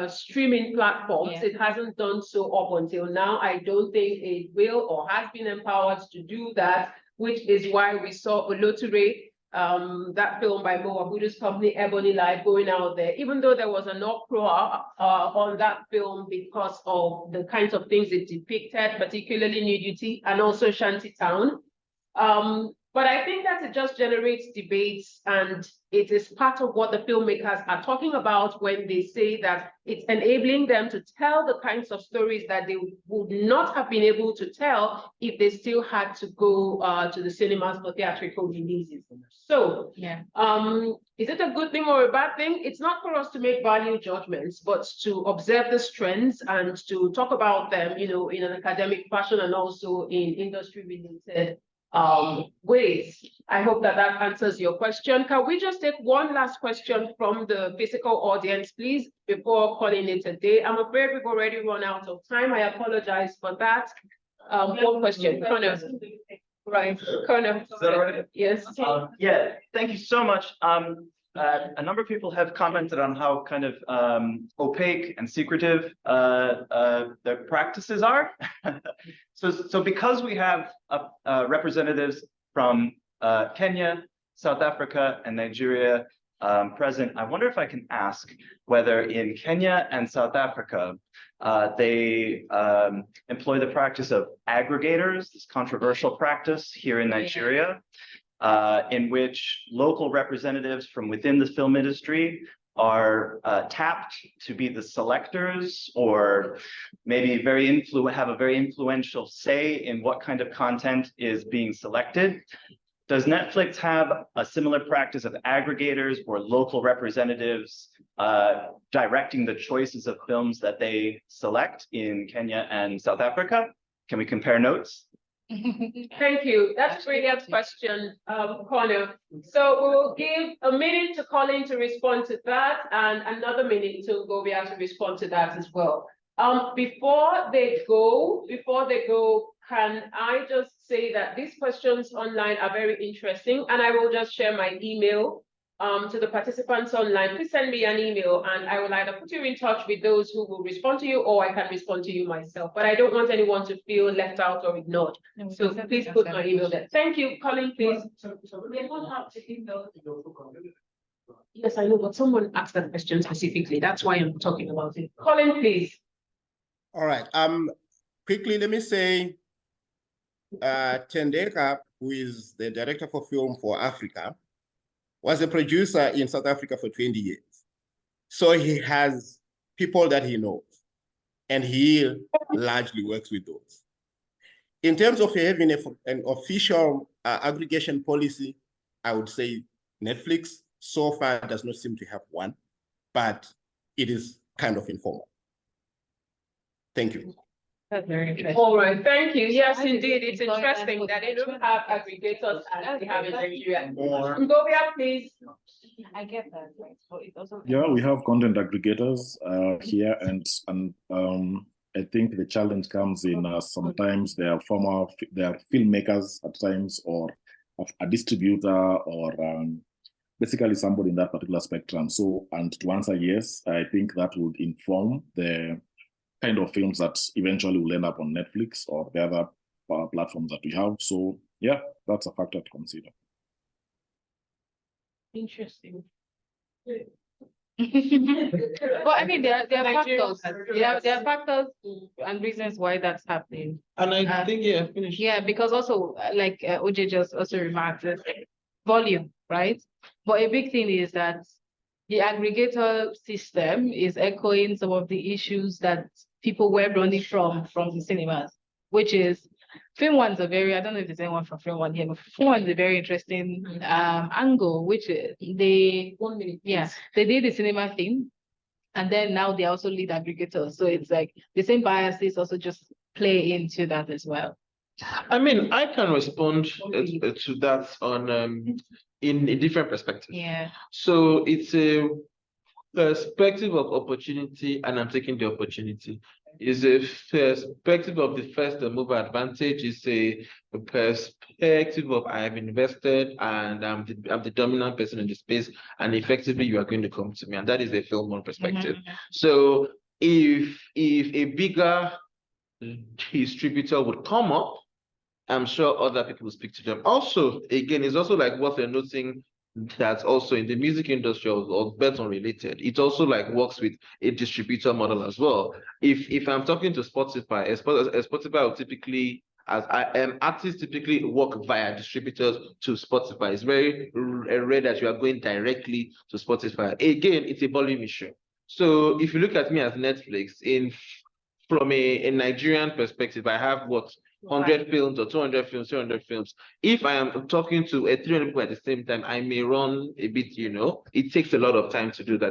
streaming platforms. Yeah. It hasn't done so up until now. I don't think it will or has been empowered to do that, which is why we saw Oloture, that film by Mo Abudu's company, Ebony Live, going out there, even though there was an uproar on that film because of the kinds of things it depicted, particularly nudity and also shantytown. But I think that it just generates debates, and it is part of what the filmmakers are talking about when they say that it's enabling them to tell the kinds of stories that they would not have been able to tell if they still had to go to the cinemas for theatrical releases. So, Yeah. is it a good thing or a bad thing? It's not for us to make value judgments, but to observe the trends and to talk about them, you know, in an academic fashion and also in industry-related ways. I hope that that answers your question. Can we just take one last question from the physical audience, please, before calling it a day? I'm afraid we've already run out of time. I apologize for that. One question, Connor. Right, Connor. Is that all right? Yes. Yeah, thank you so much. A number of people have commented on how kind of opaque and secretive their practices are. So because we have representatives from Kenya, South Africa, and Nigeria present, I wonder if I can ask whether in Kenya and South Africa they employ the practice of aggregators, this controversial practice here in Nigeria. In which local representatives from within the film industry are tapped to be the selectors, or maybe have a very influential say in what kind of content is being selected. Does Netflix have a similar practice of aggregators or local representatives directing the choices of films that they select in Kenya and South Africa? Can we compare notes? Thank you. That's a brilliant question, Connor. So we will give a minute to Colin to respond to that and another minute to Govia to respond to that as well. Before they go, can I just say that these questions online are very interesting, and I will just share my email to the participants online. Please send me an email and I will either put you in touch with those who will respond to you, or I can respond to you myself. But I don't want anyone to feel left out or ignored. So please put my email there. Thank you. Colin, please. Yes, I know, but someone asked that question specifically. That's why I'm talking about it. Colin, please. All right. Quickly, let me say, Tendeka, who is the director for film for Africa, was a producer in South Africa for 20 years. So he has people that he knows, and he largely works with those. In terms of having an official aggregation policy, I would say Netflix so far does not seem to have one, but it is kind of informal. Thank you. That's very interesting. All right, thank you. Yes, indeed, it's interesting that they don't have aggregators as they have in Nigeria. Govia, please. I get that, right? So it also Yeah, we have content aggregators here, and I think the challenge comes in sometimes they are filmmakers at times, or a distributor, or basically somebody in that particular spectrum. So, and to answer yes, I think that would inform the kind of films that eventually will end up on Netflix or the other platforms that we have. So yeah, that's a factor to consider. Interesting. Well, I mean, there are Nigeria factors. There are factors and reasons why that's happening. And I think, yeah, finish. Yeah, because also, like OJ just also remarked, volume, right? But a big thing is that the aggregator system is echoing some of the issues that people were running from the cinemas, which is Film One's a very, I don't know if there's anyone from Film One here, but Film One is a very interesting angle, which they, 1 minute, yeah, they did the cinema thing, and then now they also lead aggregators. So it's like the same biases also just play into that as well. I mean, I can respond to that on in a different perspective. Yeah. So it's a perspective of opportunity, and I'm taking the opportunity. Is a perspective of the first mover advantage. Is a perspective of I have invested and I'm the dominant person in the space, and effectively you are going to come to me, and that is a Film One perspective. So if a bigger distributor would come up, I'm sure other people will speak to them. Also, again, it's also like what they're noting that also in the music industry or better related, it also like works with a distributor model as well. If I'm talking to Spotify, a Spotify will typically, as artists typically work via distributors to Spotify. It's very rare that you are going directly to Spotify. Again, it's a volume issue. So if you look at me as Netflix, from a Nigerian perspective, I have what 100 films or 200 films, 300 films. If I am talking to 300 people at the same time, I may run a bit, it takes a lot of time to do that.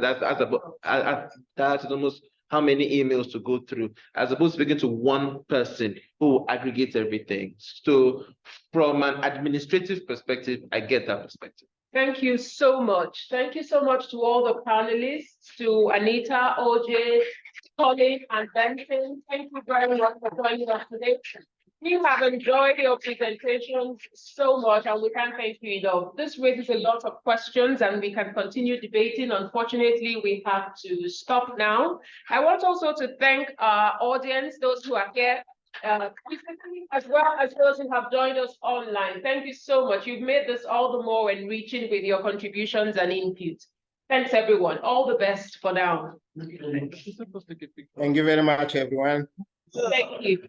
That's almost how many emails to go through, as opposed to speaking to one person who aggregates everything. So from an administrative perspective, I get that perspective. Thank you so much. Thank you so much to all the panelists, to Anita, OJ, Colin, and Benson. Thank you very much for joining us today. We have enjoyed your presentations so much, and we can't thank you enough. This raises a lot of questions, and we can continue debating. Unfortunately, we have to stop now. I want also to thank our audience, those who are here physically, as well as those who have joined us online. Thank you so much. You've made this all the more enriching with your contributions and input. Thanks, everyone. All the best for now. Thank you very much, everyone. Thank you.